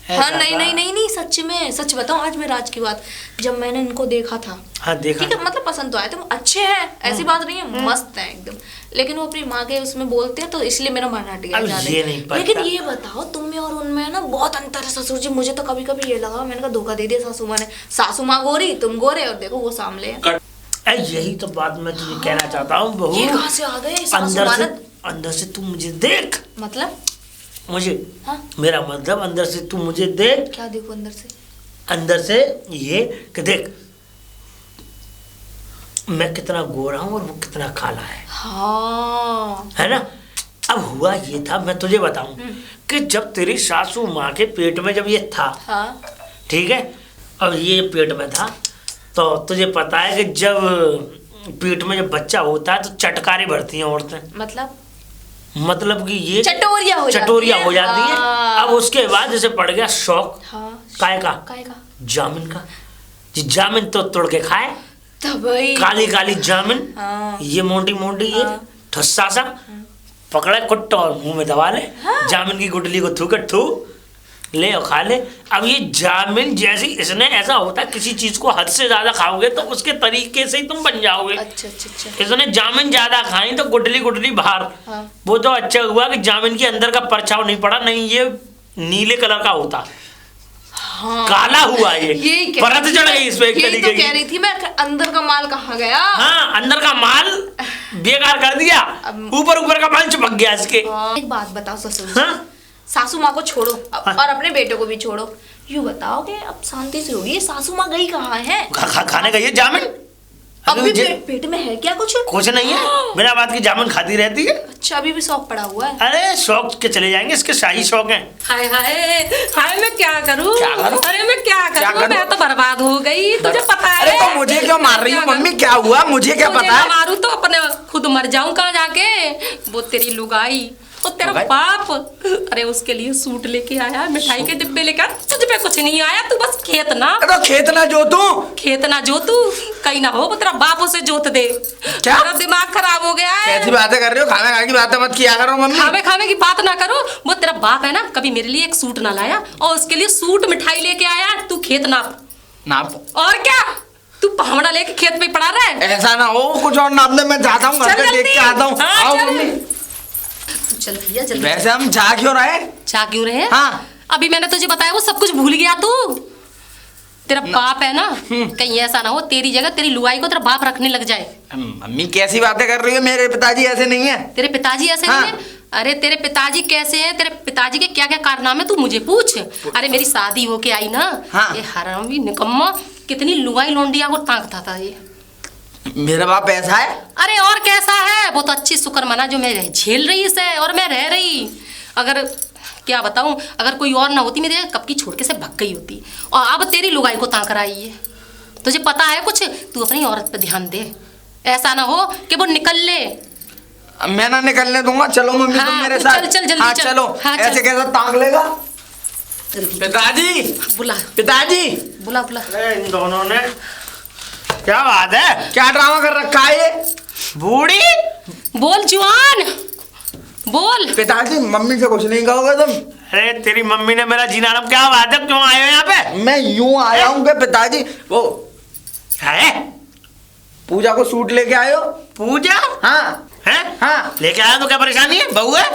ऐसा नहीं था। नहीं नहीं नहीं, सच में सच बताऊं, आज मैं राज की बात, जब मैंने इनको देखा था, हाँ देखा। ठीक है, मतलब पसंद तो आए थे, वो अच्छे हैं, ऐसी बात नहीं है, मस्त हैं एकदम, लेकिन वो अपनी माँ के उसमें बोलते हैं तो इसलिए मेरा मन हट गया अब जाने। ये नहीं पता। लेकिन ये बताओ, तुम में और उनमें ना बहुत अंतर है ससुर जी। मुझे तो कभी कभी ये लगा, मैंने कहा धोखा दे दिया सासू माँ ने। सासू माँ गोरी, तुम गोरे, और देखो वो सामले हैं। यही तो बात मैं तुझे कहना चाहता हूँ बहू। ये कहाँ से आ गए सासू अंदर माँ से, ने? अंदर से तू मुझे देख। मतलब मुझे, हाँ? मेरा मतलब अंदर से तू मुझे देख। क्या देखो अंदर से? अंदर से ये कि देख मैं कितना गोरा हूँ और वो कितना काला है। हाँ, है ना? अब हुआ ये था, मैं तुझे बताऊं कि जब तेरी सासू माँ के पेट में जब ये था, हाँ, ठीक है, अब ये पेट में था, तो तुझे पता है कि जब पेट में जब बच्चा होता है तो चटकारे भरती हैं औरतें। मतलब कि ये चटोरिया हो जाती है। हाँ। अब उसके बाद जैसे पड़ गया शौक, हाँ, काय का? जामिन का। जी जामिन तो तोड़ के खाए, तब भाई काली काली जामिन, हाँ। ये मोटी मोटी, ये हाँ। ठस्सा सा, पकड़े कुट्टा और मुंह में दबा ले। जामिन की गुटली को थू कर थू ले और खा ले। अब ये जामिन जैसी, इसने ऐसा होता है किसी चीज को हद से ज्यादा खाओगे तो उसके तरीके से ही तुम बन जाओगे। अच्छा अच्छा अच्छा। इसने जामिन ज्यादा खाई तो गुटली गुटली बाहर। हाँ। वो तो अच्छा हुआ कि जामिन के अंदर का परछाव नहीं पड़ा, नहीं ये नीले कलर का होता। हाँ, काला हुआ ये, यही परत चढ़ गई इस पे एक यही तरीके तो की। कह रही थी मैं, अंदर का माल कहाँ गया? हाँ, अंदर का माल बेकार कर दिया, ऊपर ऊपर का माल चिपक गया इसके। हाँ। एक बात बताओ ससुर जी, हाँ? सासू माँ को छोड़ो हाँ। और अपने बेटे को भी छोड़ो, यूँ बताओ कि अब शांति से होगी, ये सासू माँ गई कहाँ है? खाने का ये जामिन अभी अभी पेट में है क्या कुछ? कुछ नहीं है, बिना बात की जामुन खाती रहती है। अच्छा, अभी भी शौक पड़ा हुआ है। अरे शौक के चले जाएंगे, इसके शाही शौक हैं। हाय हाय हाय, मैं क्या करूं? क्या करूं? अरे मैं क्या क्या करूं? करूं? मैं तो बर्बाद हो गई, तुझे पता है। अरे तो मुझे क्यों मार रही हो क्या मम्मी? करूं? क्या हुआ? मुझे क्या तुझे पता है? ना मारूं तो अपने खुद मर जाऊं कहाँ जाके। वो तेरी लुगाई और तेरा लुगाई? बाप, अरे उसके लिए सूट लेके आया, मिठाई के डिब्बे लेकर। तुझ पे कुछ नहीं आया, तू बस खेत ना तो खेत ना जोतू। खेत ना जोतू, कहीं ना हो वो तेरा बाप उसे जोत दे। क्या? तेरा दिमाग खराब हो गया है। कैसी बातें कर रही हो? खाना खा की बातें मत किया करो मम्मी। खावे खावे की बात ना करो। वो तेरा बाप है ना, कभी मेरे लिए एक सूट ना लाया और उसके लिए सूट मिठाई लेके आया। तू खेत नाप। नाप। और क्या, तू पहावड़ा लेके खेत पे पड़ा रहा है? ऐसा ना हो कुछ और नाप दे, मैं जाता हूँ घर चल पे देख जल्दी। के आता हूँ। हाँ, आओ चल। मम्मी। चल भैया जल्दी। वैसे हम जा क्यों रहे? जा क्यों रहे? हाँ। अभी मैंने तुझे बताया वो सब कुछ भूल गया तू। तेरा बाप है ना, कहीं ऐसा ना हो तेरी जगह तेरी लुगाई को तेरा बाप रखने लग जाए। मम्मी कैसी बातें कर रही हो, मेरे पिताजी ऐसे नहीं है। तेरे पिताजी ऐसे हाँ। नहीं है? अरे तेरे पिताजी कैसे हैं, तेरे पिताजी के क्या क्या कारनामे तू मुझे पूछ। अरे मेरी शादी होके आई ना, हाँ। ये हरामी निकम्मा कितनी लुगाई लोंडिया को ताकता था ये। मेरा बाप ऐसा है? अरे और कैसा है, वो तो अच्छी शुक्र मना जो मैं झेल रही इसे और मैं रह रही। अगर क्या बताऊं, अगर कोई और ना होती मेरे कब की छोड़ के से भग गई होती। और अब तेरी लुगाई को ताक रही है। तुझे पता है कुछ, तू अपनी औरत पे ध्यान दे, ऐसा ना हो कि वो निकल ले। मैं ना निकलने दूंगा। चलो मम्मी तुम हाँ, मेरे तू साथ। चल, चल, जल्दी हाँ चल। चलो। हाँ, चल। ऐसे कैसा तांग लेगा? जल्दी पिताजी, बुला पिताजी, बुला बुला। अरे इन दोनों ने क्या बात है, क्या ड्रामा कर रखा है ये? बूढ़ी? बोल जुआन बोल। पिताजी मम्मी से कुछ नहीं कहोगे तुम? अरे तेरी मम्मी ने मेरा जीना आराम, क्या बात है, क्यों आए हो यहाँ पे? मैं यूं आया हूँ कि पिताजी वो है पूजा को सूट लेके आए हो? पूजा? हाँ है? हाँ। लेके आया तो क्या परेशानी है, बहू है?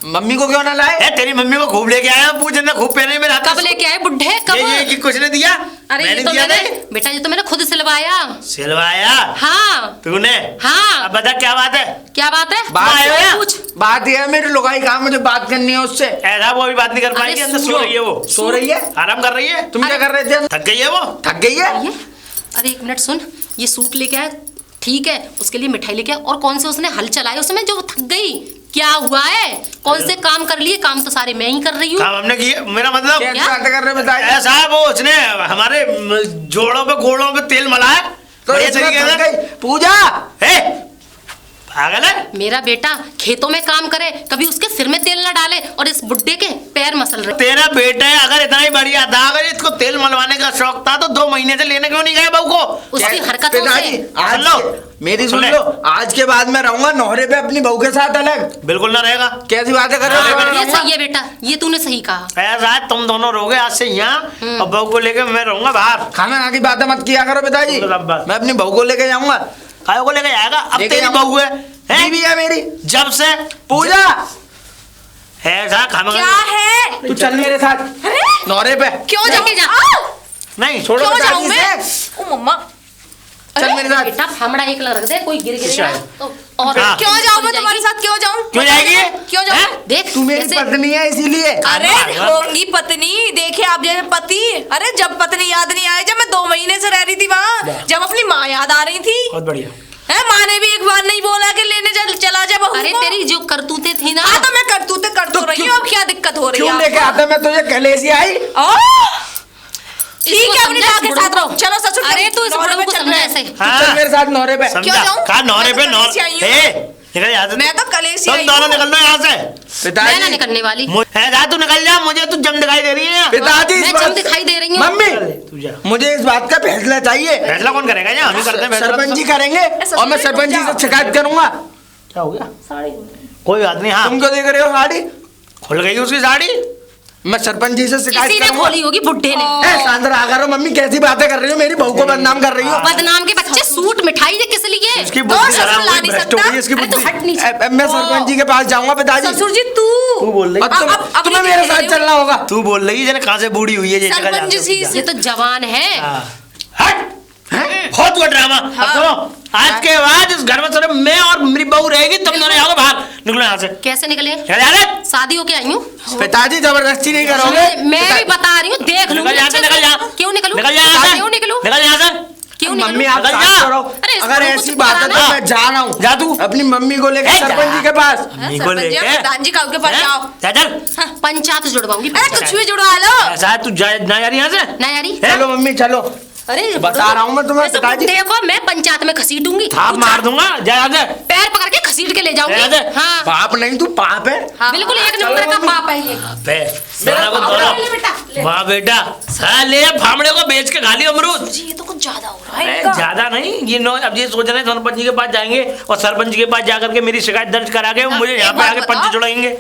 मम्मी को क्यों ना लाए? ए, तेरी मम्मी को खूब लेके आया, पूजन ने खूब पहने मेरे हाथ कब लेके आए बुढ़े, कब? ये कि कुछ ने दिया? अरे ये मैंने तो दिया मैंने नहीं? बेटा ये तो मैंने खुद सिलवाया। सिलवाया? हाँ तूने? हाँ। अब बता क्या बात है? क्या बात है, बात आया? पूछ। बात ये है मेरी लुगाई कहाँ, मुझे बात करनी है उससे। ऐसा वो अभी बात नहीं कर अरे पाएगी, अंदर सो सुनो। रही है वो। सो रही है? आराम कर रही है। तुम क्या कर रहे थे? थक गई है वो? थक गई है? ये अरे एक मिनट सुन, ये सूट लेके आए ठीक है, उसके लिए मिठाई लेके आए, और कौन से उसने हल चलाए उसमें जो वो थक गई। क्या हुआ है, कौन से काम कर लिए, काम तो सारे मैं ही कर रही हूँ। काम हमने किए, मेरा मतलब कैसी क्या? बातें कर रहे हो पिताजी? ऐसा है वो उसने हमारे जोड़ों पे गोड़ों पे तेल मलाया तो बढ़िया इसमें तरीके थक से। गई। पूजा, ए, पागल है? मेरा बेटा खेतों में काम करे, कभी उसके सिर में तेल न डाले, और इस बुड्ढे के पैर मसल रहे। तेरा बेटा है अगर इतना ही बढ़िया था, अगर इसको तेल मलवाने का शौक था तो 2 महीने से लेने क्यों नहीं गए बहू को? उसकी हरकतों पिताजी से। आज सुन लो। मेरी सुन सुने। लो, आज के बाद मैं रहूंगा नौहरे पे अपनी बहू के साथ अलग। बिल्कुल ना रहेगा। कैसी बातें कर रहे हो? हाँ, ये सही है बेटा, ये तूने सही कहा। ऐसा है तुम दोनों रहोगे आज से यहाँ और बहू को लेके मैं रहूंगा बाहर। खाना खा की बातें मत किया करो पिताजी। बस। मैं अपनी बहू को लेके जाऊंगा। काय को लेके जाएगा? अब लेके तेरी जाऊंगा। बहू है, बीवी है मेरी। जब से पूजा, ऐसा खाना क्या है? तू चल मेरे साथ नौरे पे। क्यों लेके जा। नहीं छोड़ो क्यों जाऊं पिताजी मैं? से। ओ मम्मा, चल मेरे साथ। बेटा फामड़ा एक रख दे, कोई गिर गिरेगा शायद। तो और हाँ। क्यों जाऊं मैं तुम्हारे साथ, क्यों जाऊं? क्यों जाएगी? क्यों जाऊं? हैं? देख तू मेरी कैसे- पत्नी है इसीलिए। अरे हाँ। होंगी पत्नी, देखे आप जैसे पति। अरे जब पत्नी याद नहीं आए, जब मैं 2 महीने से रह रही थी वहाँ, जब अपनी माँ याद आ रही थी। बहुत बढ़िया। है, माँ ने भी एक बार नहीं बोला कि लेने चला जा बहू अरे को। तेरी जो करतूतें थी ना, हाँ तो मैं करतूते कर तो रही हूँ, अब क्या दिक्कत हो रही है क्यों लेके आपको? आता मैं तुझे कलेसी आई? ठीक इसको है, अपनी समझा माँ के इस साथ बुढ़ऊ रहो। को। चलो ससुर के अरे तू इस नौरे बुढ़ऊ में को चल समझा रहे हैं। ऐसे। तू चल मेरे साथ नौरे पे। समझा? जाऊं? कहा नौरे पे मैं तो कलेसी आई हूँ। निकल यहाँ से। मैं तो कलेसी आई तुम दोनों हूँ। निकल लो यहाँ से। मैं ना पिताजी, निकलने वाली, जा तू निकल जा, मुझे तू जम दिखाई दे रही है। पिताजी मैं इस जब बात- दिखाई दे रही हूँ। मम्मी, तू जा। मुझे इस बात का फैसला चाहिए। फैसला कौन करेगा? यहाँ हम ही करते हैं फैसला। सरपंच जी करेंगे और मैं सरपंच जी से शिकायत करूंगा। क्या हो गया? कोई बात नहीं। हाँ, तुम क्यों देख रहे हो साड़ी? खुल गई उसकी साड़ी। मैं सरपंच जी से शिकायत किसी ने करूंगा। खोली होगी बुड्ढे ने। ए, शांत रहा करो मम्मी, कैसी बातें कर रही हो? मेरी बहू को बदनाम कर रही हो। बदनाम के बच्चे, सूट मिठाई दे किस लिए? इसकी दो बुद्धि ससुर खराब ला हुई, नहीं भ्रष्ट हो सकता। गई इसकी अरे तो बुद्धि। हट नीचे। मैं सरपंच जी के पास जाऊंगा पिताजी। ससुर जी तू बोल रही अब तुम- अब तुम्हें अपनी मेरे कह साथ रही हो। चलना होगा। तू बोल रही है कहाँ से बूढ़ी हुई है ये जगह सरपंच जाके जी उसकी ये तो जवान है। हाँ। हट। बहुत हुआ ड्रामा। अब सुनो, आज के बाद इस घर में सिर्फ मैं और मेरी बहू रहेगी, तुम दोनों जाओगे बाहर। निकलो यहाँ से। कैसे निकले? चल जा रे। शादी होके आई हूँ। पिताजी जबरदस्ती नहीं करोगे? मैं भी बता रही हूँ, देख लूंगी निकल यहाँ से, अच्छे निकल से। यहाँ। क्यों निकलूं? निकल यहाँ से। क्यों निकलूं? निकल यहाँ से। क्यों मम्मी निकलूं? आप निकल साथ जा। करो। अरे इस अगर बुढ़ऊ को ऐसी चुप बात है कराना। तो मैं जा रहा हूँ। जा तू। अपनी मम्मी को लेकर ए, जा। सरपंच जी के पास। मम्मी को सरपंच जी, लेके प्रधान जी का उनके पास हैं? जाओ। जा चल। पंचायत जुड़वाऊंगी। अरे कुछ भी जुड़वा लो। ऐसा है तू जा ना यार यहाँ से। ना यारी। हैं? चलो मम्मी चलो। अरे बता रहा हूँ मैं तुम्हें ऐसे पिताजी। देखो, मैं पंचायत में घसीटूंगी। थाप मार दूंगा। जा आगे। पैर पकड़ के घसीट के ले जाऊंगी। अरे, हाँ पाप नहीं तू पाप है। हाँ, बिल्कुल एक चलो नंबर का मम्मी। पाप है ये। बे दोनों को ले दोनों। बेटा, ले। वाह बेटा, साले फामड़े को बेच के खा लिया अमरूद। जी ये तो कुछ ज्यादा हो रहा है अरे इनका। ज्यादा नहीं, ये नो अब ये सोच रहे हैं सरपंच जी के पास जाएंगे और सरपंच जी के पास जाकर के मेरी शिकायत दर्ज करा के मुझे यहाँ एक पे बात आके बताओ, पंच जुड़ाएंगे।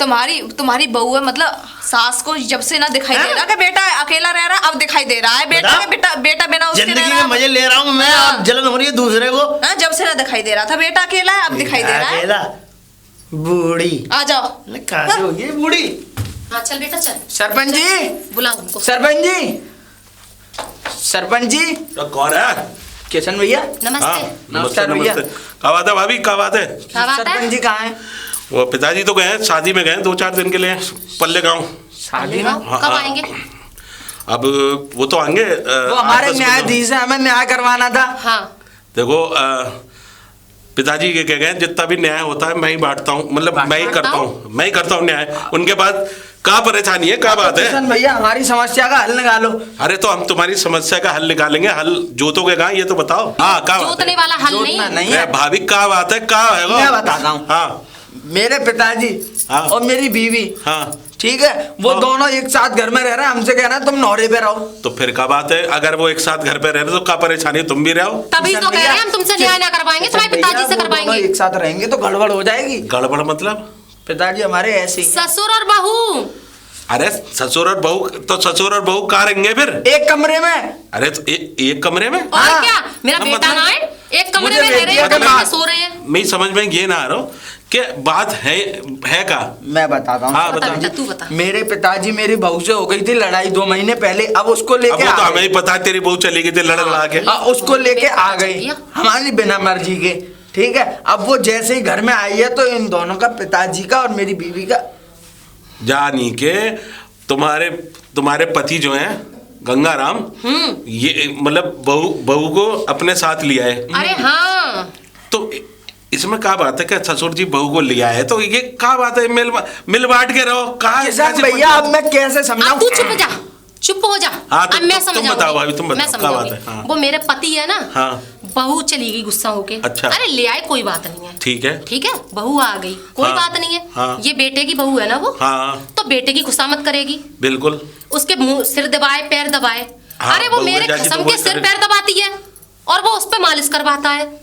तुम्हारी बहू है, मतलब सास को जब से ना दिखाई दे रहा कि बेटा अकेला रह रहा, अब दिखाई दे रहा है बेटा बता। के बेटा बिना उसके रह जिंदगी रहा में मजे ले रहा हूँ मैं, हाँ। अब जलन हो रही है दूसरे को। हाँ, जब से ना दिखाई दे रहा था बेटा अकेला है, अब दिखाई दे रहा है। अकेला बूढ़ी आ जाओ। कहाँ से हो ये बूढ़ी? हाँ चल बेटा चल। सरपंच जी, बुलाओ उनको। सरपंच जी, सरपंच जी। तो कौन है? किशन भैया। नमस्ते। हाँ, नमस्ते नमस्कार भैया। नमस्ते। क्या बात है भाभी, क्या बात है? क्या बात है? सरपंच जी कहाँ हैं? वो पिताजी तो गए हैं, शादी में गए 2-4 दिन के लिए पल्ले गाँव। शादी में? हाँ, कब हाँ। आएंगे? अब वो तो आएंगे वो हमारे 8-10 न्यायाधीश है, हमें न्याय करवाना था। हाँ देखो पिताजी के कह गए जितना भी न्याय होता है मैं ही बांटता हूँ, मतलब मैं ही करता हूँ, मैं ही करता हूँ न्याय। उनके पास क्या परेशानी है, क्या बात है? किशन भैया हमारी समस्या का हल निकालो। अरे तो हम तुम्हारी समस्या का हल निकालेंगे। हल जोतोगे कहाँ ये तो बताओ। हाँ क्या बात जोतने है? वाला हल जोतना नहीं। नहीं है। भाभी क्या बात है, क्या है वो? मैं बताता हूँ। हाँ मेरे पिताजी हाँ। और मेरी बीवी, हाँ ठीक है, वो हाँ। दोनों एक साथ घर में रह रहे हैं, हमसे कह रहे हैं तुम नौरे पे रहो। तो फिर क्या बात है, अगर वो एक साथ घर पे रह रहे तो क्या परेशानी है, तुम भी रहो। तभी तो कह रहे हैं हम तुमसे न्याय ना करवाएंगे, तुम्हारे पिताजी से भैया, वो दोनों करवाएंगे। एक साथ रहेंगे तो गड़बड़ हो जाएगी। गड़बड़ मतलब? पिताजी हमारे ऐसे ही हैं। ससुर और बहू अरे ससुर और बहू, तो ससुर और बहू कहाँ रहेंगे फिर? एक कमरे में। अरे तो एक कमरे में? और हाँ। क्या, मेरा हाँ, बेटा मतलब- ना है, एक कमरे मुझे में रह रहे हैं, बेटियां कमरे का में सो रहे हैं। मैं समझ में ये ना आ रहा हूँ कि बात है का? मैं बताता हूँ। हाँ, बता बता। बेटा तू बता। मेरे पिताजी मेरी बहू से हो गई थी लड़ाई 2 महीने पहले, अब उसको अब लेके वो तो आ हमें ही गए। पता है, तेरी बहू चली गई थी लड़ लड़ा के। हाँ, उसको लेके आ चल गई गया। हमारी बिना मर्जी के, ठीक है। अब वो जैसे ही घर में आई है तो इन दोनों का, पिताजी का और मेरी बीवी का, जानी के तुम्हारे पति जो हैं गंगाराम, ये मतलब बहू को अपने साथ लिया है। अरे हाँ तो इसमें क्या बात है कि ससुर जी बहू को लिया है, तो ये क्या बात है? मिल बांट के रहो। कहा किशन भैया अब मैं कैसे अब समझाऊं? तू चुप जा, चुप हो जा। हाँ, तो अब मैं तुम समझाऊंगी। बताओ भाभी, तुम बताओ, मैं क्या समझाऊंगी। बात है? हाँ। वो मेरे पति है ना, हाँ। बहू चली गई गुस्सा होके। अच्छा। अरे ले आए, कोई बात नहीं है। ठीक है। ठीक है, बहू आ गई, कोई हाँ। बात नहीं है। हाँ। ये बेटे की बहू है ना वो, हाँ तो बेटे की खुशामद करेगी, बिल्कुल। उसके मुंह सिर दबाए पैर दबाए। हाँ, अरे वो बहू मेरे जाके तो खसम वही के सिर करे। पैर दबाती है और वो उस पे मालिश करवाता है।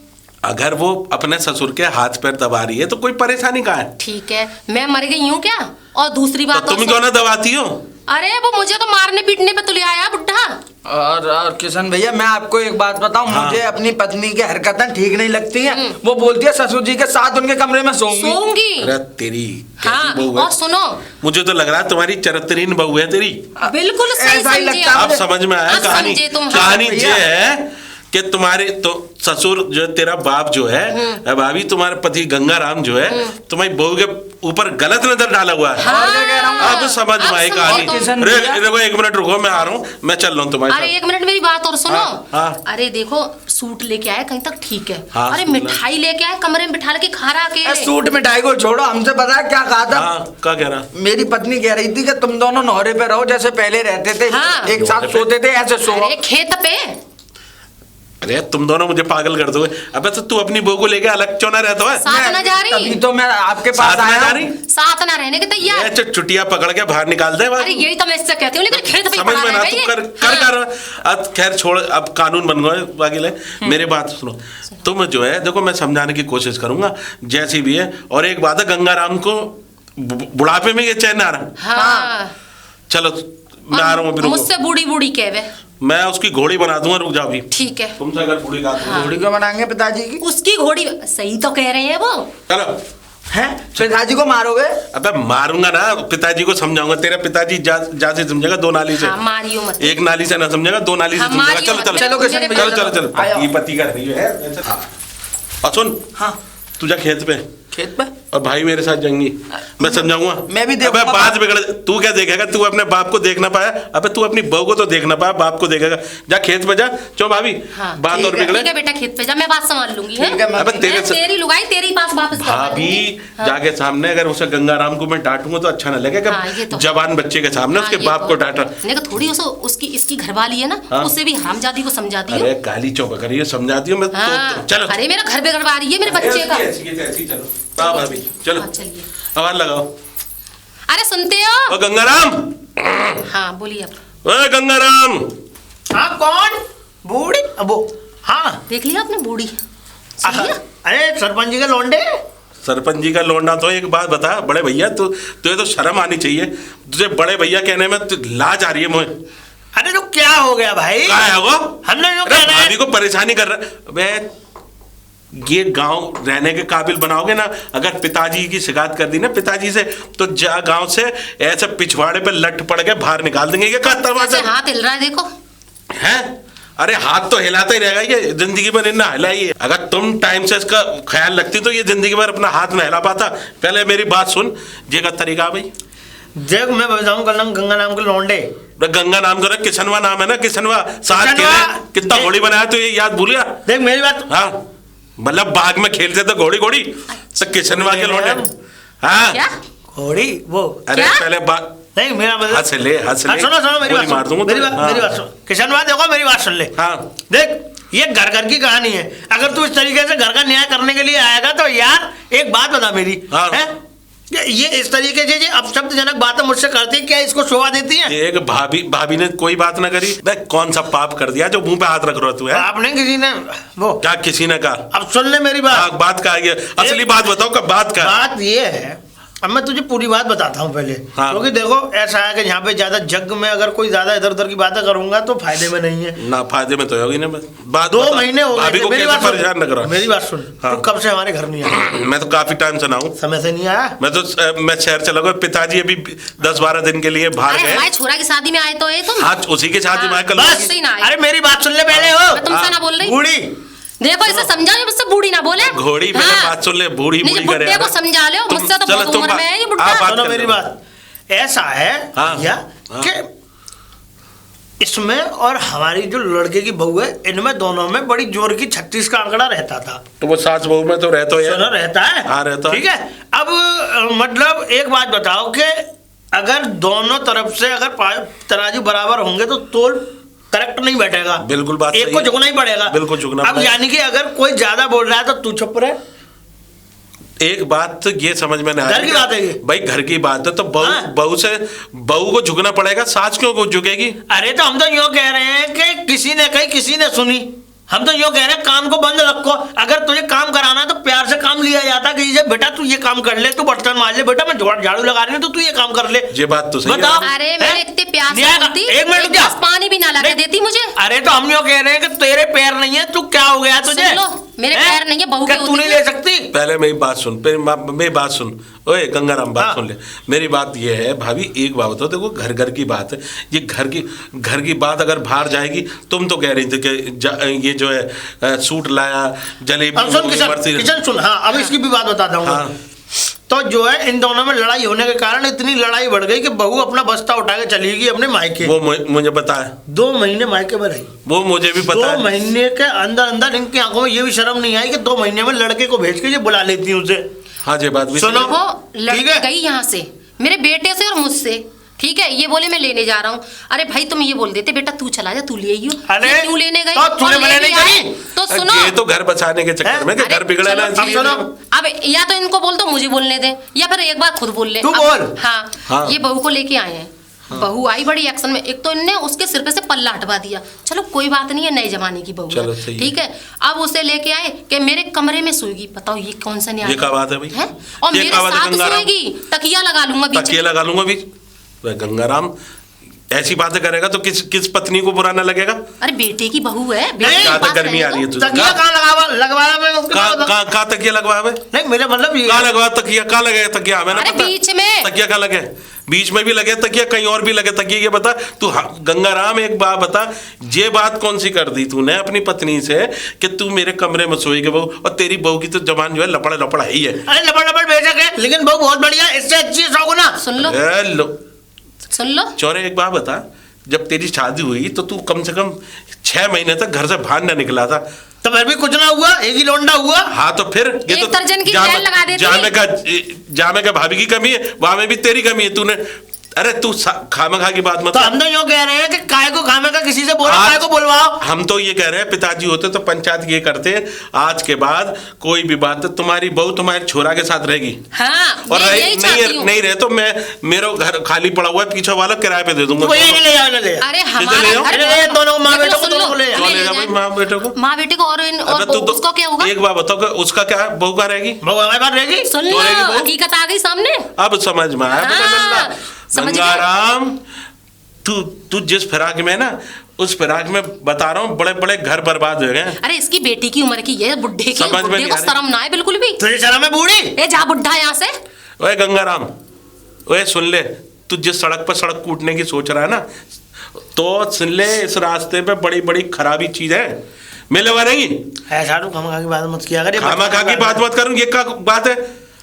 अगर वो अपने ससुर के हाथ पैर दबा रही है तो कोई परेशानी कहाँ है? ठीक है, मैं मर गई हूँ क्या? और दूसरी तो बात तुम और क्यों सुन। ना दबाती हो? अरे वो मुझे तो मारने पीटने पे तुले आया बुड्ढा। और किशन भैया मैं आपको एक बात बताऊं, हाँ। मुझे अपनी पत्नी की हरकतें ठीक नहीं लगती हैं। वो बोलती है ससुर जी के साथ उनके कमरे में सोऊंगी। सोऊंगी। अरे तेरी हाँ, कैसी बहू है? और सुनो, मुझे तो लग रहा है तुम्हारी चरित्रहीन बहू है तेरी। बिल्कुल सही ऐसा ही समझे लगता है आप। अब समझ में आया अब कहानी। समझे तुम। कहानी हाँ, ये भैया। है कि तुम्हारे तो ससुर जो तेरा बाप जो है, भाभी तुम्हारे पति गंगाराम जो है, तुम्हारी बहू के ऊपर गलत नजर डाला हुआ है। और क्या कह रहा हूँ? अब समझ में आई अब कहानी। समझो तुम। अरे देखो 1 मिनट रुको, मैं आ रहा हूँ, मैं चल रहा हूँ तुम्हारे अरे साथ। 1 मिनट मेरी बात और सुनो। हाँ, हाँ। अरे देखो, सूट लेके आए कहीं तक ठीक है। हाँ, अरे सूट मिठाई लेके आए, कमरे में बिठा के खा रहा ए, के। सूट मिठाई को छोड़ो, हमसे पता है क्या कहा था? हाँ क्या कह रहा? मेरी पत्नी कह रही थी कि तुम दोनों नौरे पे रहो, जैसे पहले रहते थे, हाँ। एक साथ सोते थे, ऐसे सो। अरे खेत पे। अरे तुम दोनों मुझे पागल कर दोगे। अबे तो तू अपनी बहू को लेके अलग क्यों ना रहता है? साथ ना जा रही। तभी तो मैं आपके पास साथ में आया जा हूं। रही? साथ ना रहने के तैयार। ये चुटिया पकड़ के बाहर निकाल दे। अरे यही तो मैं इससे कहती हूँ, लेकिन खेत पे समझ पड़ा में ना, रहे तू भाई कर ये। हाँ। कर अब खैर छोड़, अब कानून बन गए बाकी ले। मेरी बात सुनो, तुम जो है देखो, मैं समझाने की कोशिश करूंगा जैसी भी है। और एक बात है, गंगाराम को बुढ़ापे में ये चैन आ रहा। हाँ। चलो मैं आ रहा हूँ, मुझसे बूढ़ी बूढ़ी कहवे। मैं उसकी घोड़ी बना दूंगा, रुक जाओ अभी। ठीक है, तुमसे अगर बूढ़ी का घोड़ी को बनाएंगे पिताजी की? उसकी घोड़ी सही तो कह रहे हैं वो। चलो। हैं? पिताजी को मारोगे? अबे मारूंगा ना, पिताजी को समझाऊंगा। तेरा पिताजी जा से समझेगा 2 नाली से। हाँ, मारियो मत। एक नाली से ना समझेगा, 2 नाली से हाँ, समझेगा। मारियो चलो मत। चलो चलो मेरे किशन भैया, चलो चलो आयो। ये पति कर रही है। और सुन, हाँ। तू जा खेत पे, खेत पे? और भाई मेरे साथ जाएंगी, मैं समझाऊंगा। मैं भी अबे देखूंगा। बात बिगड़, तू क्या देखेगा? तू अपने बाप को देख ना पाया, अबे तू अपनी बहू को तो देख ना पाया, बाप को देखेगा। जा खेत पे जा। चलो भाभी, हाँ, बात ठीक और है, बिगड़े। ठीक है बेटा, खेत पे जा, मैं बात संभाल लूंगी। ठीक है, मैं अबे भी- तेरे मैं तेरी लुगाई तेरी पास वापस करवा भाभी दूंगी। हाँ। जाके सामने अगर उसे गंगाराम को मैं डांटूंगा तो अच्छा ना लगेगा। हाँ, ये तो है। जवान बच्चे के सामने हाँ, उसके ये बाप तो को है। डांटा। नहीं तो थोड़ी उसकी इसकी घरवाली है ना, हाँ। उसे भी हरामजादी को समझाती हूँ। अरे गाली चौप करिए, समझाती हूँ मैं हाँ। तो। चलो अरे मेरा घर बिगड़वा रही है मेरे बच्चे का। ऐसी चलो। हाँ भाभी चलो, हाँ, चलिए। आवाज लगाओ। अरे सुनते हो? ओ गंगाराम, हाँ बोलिए अब। ओ गंगाराम। हाँ कौन? बूढ़ी? वो हाँ। देख लिया आपने बूढ़ी? सुन लिया? अरे सरपंच जी के लौंडे। सरपंच जी का लौंडा। तो एक बात बता बड़े भैया, तुझे तो शर्म आनी चाहिए। तुझे बड़े भैया कहने में लाज आ रही है मुझे। अरे तो क्या हो गया भाई? क्या है वो? हमने जो अरे कहना भाभी है। को परेशानी कर रहा है। ये गांव रहने के काबिल बनाओगे ना। अगर पिताजी की शिकायत कर दी ना पिताजी से, तो जा गांव से ऐसे पिछवाड़े पे लट पड़ के बाहर निकाल देंगे। ये का तमाशा हाथ हिल रहा है देखो है? अरे हाथ तो हिलाता ही रहेगा, ये जिंदगी भर ना हिलाइए। अगर तुम टाइम से इसका ख्याल रखती तो ये जिंदगी भर अपना हाथ ना हिला पाता। पहले मेरी बात सुन, ये का तरीका भाई देख मैं बताऊं कल गंगा नाम के लौंडे। गंगा नाम करो, किसनवा नाम है ना, किसनवा साथ खेले, कितना घोड़ी बनाया तो ये याद भूल गया? देख मेरी बात, हाँ मतलब बाग में खेलते तो घोड़ी घोड़ी तो किसनवा के लौंडे। हाँ क्या घोड़ी वो, अरे क्या? पहले बात नहीं मेरा मतलब हंस ले हंस ले। सुनो सुनो मेरी बात मार दूंगा मेरी बात मेरी बात सुन किशनवा, देखो मेरी बात सुन ले। हाँ देख ये घर घर की कहानी है। अगर तू इस तरीके से घर का न्याय करने के लिए आएगा तो यार एक बात बता मेरी, हाँ। है ये इस तरीके से अपशब्दजनक बातें मुझसे करती है, क्या इसको शोभा देती है? एक भाभी ने कोई बात ना करी, मैं कौन सा पाप कर दिया जो मुंह पे हाथ रख रहा तू है? आपने किसी ने वो क्या किसी ने कहा? अब सुन ले मेरी बात। हाँ, बात का ये असली बात बताओ, कब बात का? बात ये है, अब मैं तुझे पूरी बात बताता हूँ पहले। हाँ। क्योंकि देखो ऐसा है कि यहाँ पे ज्यादा जग में अगर कोई ज्यादा इधर उधर की बातें करूंगा तो फायदे में नहीं है ना। फायदे में तो होगी ना। बात 2 महीने हो गए थे। मेरी बात परेशान न करो। मेरी बात सुन, हाँ। तू कब से हमारे घर नहीं आया? मैं तो काफी टाइम से ना हूँ। समय से नहीं आया? मैं शहर चला गया। पिताजी अभी 10-12 दिन के लिए बाहर अरे गए। हमारे छोरा की शादी में आए तो ये तुम? हाँ उसी के साथ हाँ, कल बस मुझसे ही ना आए। अरे मेरी बात सुन ले पहले। हो मैं तुमसे ना बोल रही। बूढ़ी देखो इसे समझा लो, मुझसे बूढ़ी ना बोले। घोड़ी पहले बात सुन ले, बूढ़ी नहीं, बूढ़ी बुड्ढे करे को समझा लो, मुझसे तो बहुत उम्र में है ये बुड्ढा। सुनो मेरी बात, ऐसा है हाँ, या कि इसमें और हमारी जो लड़के की बहू है इनमें दोनों में बड़ी जोर की 36 का आंकड़ा रहता था। तो वो सास बहू में तो रहता है। सुनो रहता है। हाँ रहता है। ठीक है। अब मतलब एक बात बताओ कि अगर दोनों तरफ से अगर तराजू बराबर होंगे तो तोल करेक्ट नहीं बैठेगा। बिल्कुल बात एक सही को है। झुकना ही पड़ेगा। बिल्कुल झुकना अब पड़ेगा। यानी कि अगर कोई ज्यादा बोल रहा है तो तू चुप रहे। एक बात तो ये समझ में नहीं आ घर की बात है ये। भाई घर की बात है तो हाँ। बहू को झुकना पड़ेगा, सास क्यों को झुकेगी? अरे तो हम तो यूँ कह रहे हैं कि किसी ने कही किसी ने सुनी। हम तो यूँ कह रहे हैं काम को बंद रखो। अगर तुझे काम कराना है तो प्यार से काम लिया जाता कि ये बेटा तू ये काम कर ले, तू बर्तन मार ले, बेटा मैं झाड़ू लगा रही हूँ तो तू ये काम कर ले। ये बात तो सही है। बताओ। अरे हैं? मैं इतने प्यार से न्याय का- बोलती, एक मिनट एक क्या गिलास पानी भी ना ला के देती मुझे। अरे तो हम यूँ कह रहे हैं कि तेरे पैर नहीं है, तू क्या हो गया तुझे? सुन लो, मेरे हैं? पैर नहीं है, बहू क्या के तू होती नहीं है। ले सकती? पहले मेरी बात सुन, मेरी बात सुन। ओए गंगाराम बात हाँ। सुन ले। मेरी बात ये है भाभी, एक बात बताओ, देखो घर की बात है। ये घर की बात अगर बाहर जाएगी, तुम तो कह रही थी कि ये जो है सूट लाया, जलेबी अब सुन किशन सुन। हाँ अब इसकी भी बात बताता हूँ। हाँ। तो जो है इन दोनों में लड़ाई होने के कारण इतनी लड़ाई बढ़ गई कि बहू अपना बस्ता उठा के चली गई अपने मायके। वो मुझे पता है। 2 महीने मायके में रही। वो मुझे भी पता 2 है। महीने के अंदर अंदर इनकी आंखों में ये भी शर्म नहीं आई कि 2 महीने में लड़के को भेज के ये बुला लेती है उसे। हाँ ये बात भी सुनो। सही है। वो ठीक लड़की है। गई यहाँ से मेरे बेटे से और मुझसे, ठीक है, ये बोले मैं लेने जा रहा हूँ। अरे भाई तुम ये बोल देते बेटा तू चला जा, तू ले आइयो। अरे, ये क्यों लेने गई? तो तूने और ले मना भी नहीं आए। करी? तो सुनो, ये तो घर बचाने के चक्कर में कि अरे, घर बिगड़ा चलो, ना अब इसलिए। सुनो। अब या तो इनको बोल दो मुझे बोलने दे, या फिर एक बार खुद बोल ले। तू अब- बोल। हाँ, हाँ। ये बहू को लेके आए हैं। बहू आई बड़ी एक्शन में। एक तो इनने उसके सिर पे से पल्ला हटवा दिया। चलो कोई बात नहीं है, नए जमाने की बहू चलो, है, सही है। ठीक है। अब उसे लेके आए कि मेरे कमरे में सोएगी। बताओ ये कौन सा न्याय ये क्या बात है भाई? है? और ये मेरे क्या बात है साथ गंगाराम? सोएगी, तकिया लगा लूंगा बीच तकिया में। लगा लूंगा भी। वह गंगाराम ऐसी बातें करेगा तो किस पत्नी को बुरा ना लगेगा? अरे बेटे की बहू है, बेटे नहीं, के ज्यादा पास गर्मी आ रहने रही है दो। तुझे। तकिया कहाँ लगवाया मैं उसके बाद बता। कहाँ तकिया लगवा है? नहीं मेरा मतलब ये कहाँ लगवा तकिया? कहाँ लगे तकिया? मैंने अरे पता बीच में। तकिया कहाँ लगे? बीच में भी लगे तकिया, कहीं और भी लगे तकिया। ये बता तू। गंगाराम एक बात बता, ये बात कौन सी कर दी तूने अपनी पत्नी से कि तू मेरे कमरे में सोएगी बहू? और तेरी बहू की तो जबान जो है लपड़ा लपड़ा ही है। अरे लपड़ बेशक है लेकिन बहू बहुत बढ़िया है, इससे अच्छी सौगुना ना। सुन लो, सुन लो। चौरे एक बात बता, जब तेरी शादी हुई तो तू कम से कम 6 महीने तक घर से बाहर न निकला था। तो फिर भी कुछ ना हुआ, एक ही लौंडा हुआ। हाँ तो फिर ये एक तो दर्जन की जेल लगा देती। जामे का भाभी की कमी है, वहां में भी तेरी कमी है। तूने अरे तू खामखा की बात मत तो कर। हम तो यूँ कह रहे हैं कि काय को खामे का किसी से बोलो, आज- काय को बुलवाओ। हम तो ये कह रहे हैं पिताजी होते तो पंचायत ये करते, आज के बाद कोई भी बात तुम्हारी बहू तुम्हारे छोरा के साथ रहेगी। हाँ, और मैं यही चाहती हूँ। नहीं रहे तो मैं मेरा घर खाली पड़ा हुआ है, पीछे वाला किराए पे दे दूंगा। वो ये नहीं ले जाओ, नहीं ले जाओ। अरे ले हमारा जाओ? घर ले जाओ, दोनों को, माँ देख लो, बेटों को, सुन लो, दोनों को ले जाओ। ले ले जाओ जाए। भाई, माँ बेटों को। माँ बेटे को और अबे तू उसको क्या होगा? एक बात बताओ कि उसका क्या है? बहू का रहेगी? बहू हमारे पास रहेगी। सुन तो लो, रहेगी बहू? हकीकत आ गई सामने। अब समझ में आया। हाँ, समझ गए। गंगाराम, तू जिस फिराक में ना उस फिराक में बता रहा हूँ बड़े बड़े घर बर्बाद हो गए। अरे इसकी बेटी की उम्र की ये बुढ़े की, समझ में बुढ़े नहीं को आ रही। शर्म ना है बिल्कुल भी। तुझे शर्म है बूढ़ी? ए जा बुढ़ा यहाँ से। ओए गंगाराम, ओए सुन ले, तू जिस सड़क पर सड़क कूटने की सोच रहा है ना, तो सुन ले, इस रास्ते पे बड़ी बड़ी खराबी चीज है, मिलवा नहीं। ऐसा तो खामा की बात मत किया कर। खामा खा की बात मत करूँ, ये क्या बात है?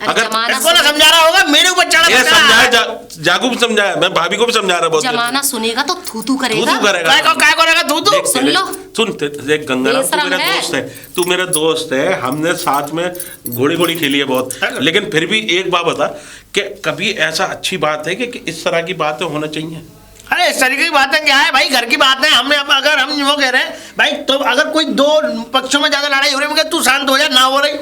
अगर इसको ना समझा रहा होगा, मेरे ऊपर चढ़ा ये समझाया, जागू भी समझाया, मैं भाभी को भी समझा रहा बहुत। जमाना सुनेगा तो थू थू करेगा। काय करेगा तू? सुन लो, सुन, देख गंगाराम, तू मेरा दोस्त है, तू मेरा दोस्त है, हमने साथ में घोड़ी खेली है बहुत, लेकिन फिर भी एक बात बता कि कभी ऐसा अच्छी बात है कि इस तरह की बातें होना चाहिए? अरे इस तरीके की बातें क्या है भाई, घर की बात है। हमने अगर हम वो कह रहे हैं भाई, तो अगर कोई दो पक्षों में ज्यादा लड़ाई हो रही है, तू शांत हो जा, ना हो रही।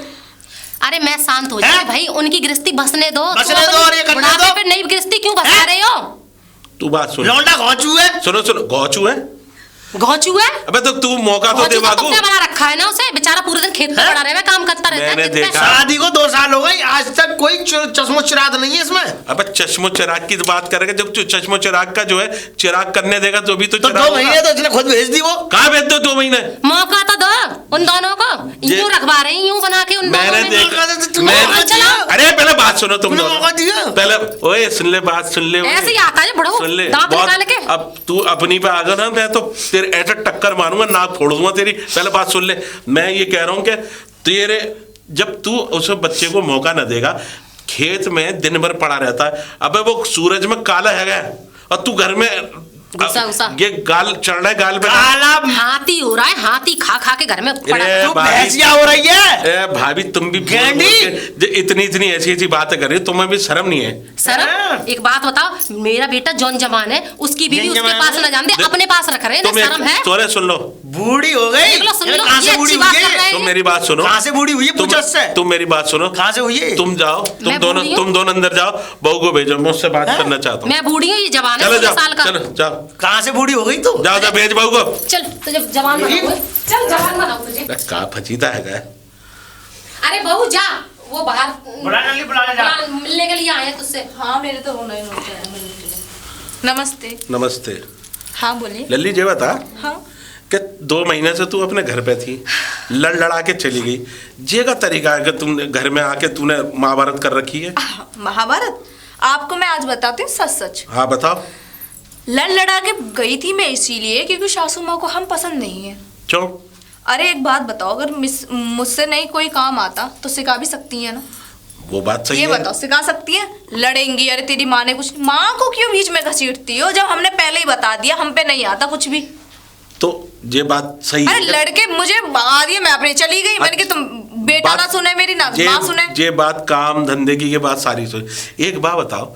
अरे मैं शांत हो जाए भाई, उनकी गृहस्थी बसने दो। बसने दो और ये करने बुढ़ापे दो। पे नई गृहस्थी क्यों बसा रहे हो? तू बात सुन, लौंडा घोंचू है। सुनो सुनो, घोंचू है? घोंचू है? अबे तो तू मौका तो दे घोंचू का बाबू। तुमने बना रखा है ना उसे, बेचारा पूरे दिन खेत में पड़ा रहे, काम करता रहता है। मैंने कितने देखा। शादी को 2 साल हो गए, आज तक कोई चश्मो चिराग नहीं है इसमें। अबे चश्मो चिराग की बात करेगा, जब तू चश्मो चिराग का जो है चिराग करने देगा तो भी तो तो 2 महीने तो इसने खुद भेज दी। वो कहाँ भेज दो 2 महीने? मौका तो दो उन दोनों को, यूं रखवा रहे हैं, यूं बना के उन मैंने दोनों देखा, मौका दिया। अरे पहले बात सुनो तुम दोनों। मौका दिया। पहले ओए सुन ले, बात सुन ले। ऐसे ही आता है बुढ़ऊ, सुन ले, दांत निकाल के। अब तू अपनी पे आ गया ना, मैं तो तेरे ऐसे टक्कर मारूंगा, नाक फोड़ दूंगा तेरी। पहले बात सुन ले, मैं ये कह रहा हूँ कि तेरे, जब तू उस बच्चे को मौका न देगा, खेत में दिन भर पड़ा रहता है, अबे वो सूरज में काला है गया, और तू घर में गुस्सा। ये गाल चढ़ रहा है, गाल पे काला हाथी हो रहा है, हाथी खा के घर में पड़ा ए, है। तू भैंसिया हो रही है। ए भाभी, तुम भी गेंडी। इतनी ऐसी बातें कर रही हो, तुम्हें भी शर्म नहीं है? शर्म? एक बात बताओ, मेरा बेटा जौन जवान है, उसकी बीवी उसके पास न जान दे, अपने पास रख रहे हैं ना, शर्म है? सोरे सुन लो, बूढ़ी हो गई। देख लो, सुन लो, कहाँ से ये बूढ़ी अच्छी हुई बात कर रहे है? हैं। तुम मेरी बात सुनो। कहाँ से बूढ़ी हुई है? पूछ उससे। तुम मेरी बात सुनो। कहाँ से हुई है? तुम जाओ, तुम मैं दोनों बूढ़ी हूँ? तुम दोनों अंदर जाओ, बहू को भेजो, मैं उससे बात करना चाहता हूँ। मैं बूढ़ी हूँ, ये जवान है, चलो 16 जाओ, साल का। चलो जाओ, कहाँ से बूढ़ी हो गई तू? जाओ जाओ, भेज बहू को। चल तो जब जवान बनाओ, चल जवान बनाओ तुझे। का फजीता है? अरे बहू जा, वो बाहर बुलाने जा। मिलने के लिए आए हैं तुझसे। हाँ, मेरे तो होना ही होता है मिलने के लिए। नमस्ते। नमस्ते। हाँ बोलिए। लल्ली जी बता हाँ। कि 2 महीने से तू अपने घर पे थी, लड़ा के चली गई, जे का तरीका है कि तुमने घर में आके तूने महाभारत कर रखी है? महाभारत? आपको मैं आज बताती हूँ सच सच। हाँ बताओ। लड़ा के गई थी मैं इसीलिए क्योंकि सासू माँ को हम पसंद नहीं है। क्यों? अरे एक बात बताओ, अगर मुझसे नहीं कोई काम आता तो सिखा भी सकती है ना? वो बात सही ये है। बताओ, सिखा सकती है? लड़ेंगी, अरे तेरी माँ ने कुछ, माँ को क्यों बीच में घसीटती हो जब हमने पहले ही बता दिया हम पे नहीं आता कुछ भी। तो ये बात सही अरे है। लड़के मुझे भगा दिए, मैं अपने चली गई। मैंने कि तुम बेटा ना सुने मेरी, ना माँ सुने। ये बात काम धंधे की ये बात सारी सुन। एक बात बताओ,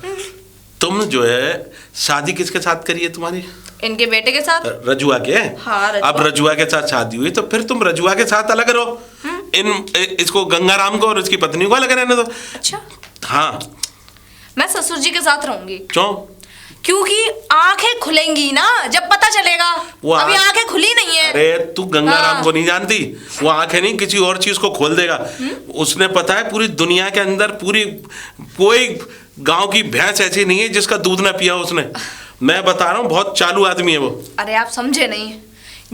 तुम जो है शादी किसके साथ करी है तुम्हारी? इनके बेटे के साथ। रजुआ के? हाँ, रजुआ। अब रजुआ के साथ शादी हुई तो फिर तुम रजुआ के साथ अलग रहो, इसको गंगाराम को और उसकी पत्नी को अलग रहने दो। अच्छा, हाँ। मैं ससुर जी के साथ रहूंगी। क्यों? क्योंकि आंखें खुलेंगी ना जब पता चलेगा। अभी आंखें खुली नहीं है। अरे तू गंगाराम हाँ। को नहीं जानती, वो आंखें नहीं किसी और चीज को खोल देगा। उसने पता है पूरी दुनिया के अंदर पूरी कोई गांव की भैंस ऐसी नहीं है जिसका दूध ना पिया उसने। मैं बता रहा हूँ, बहुत चालू आदमी है वो। अरे आप समझे नहीं,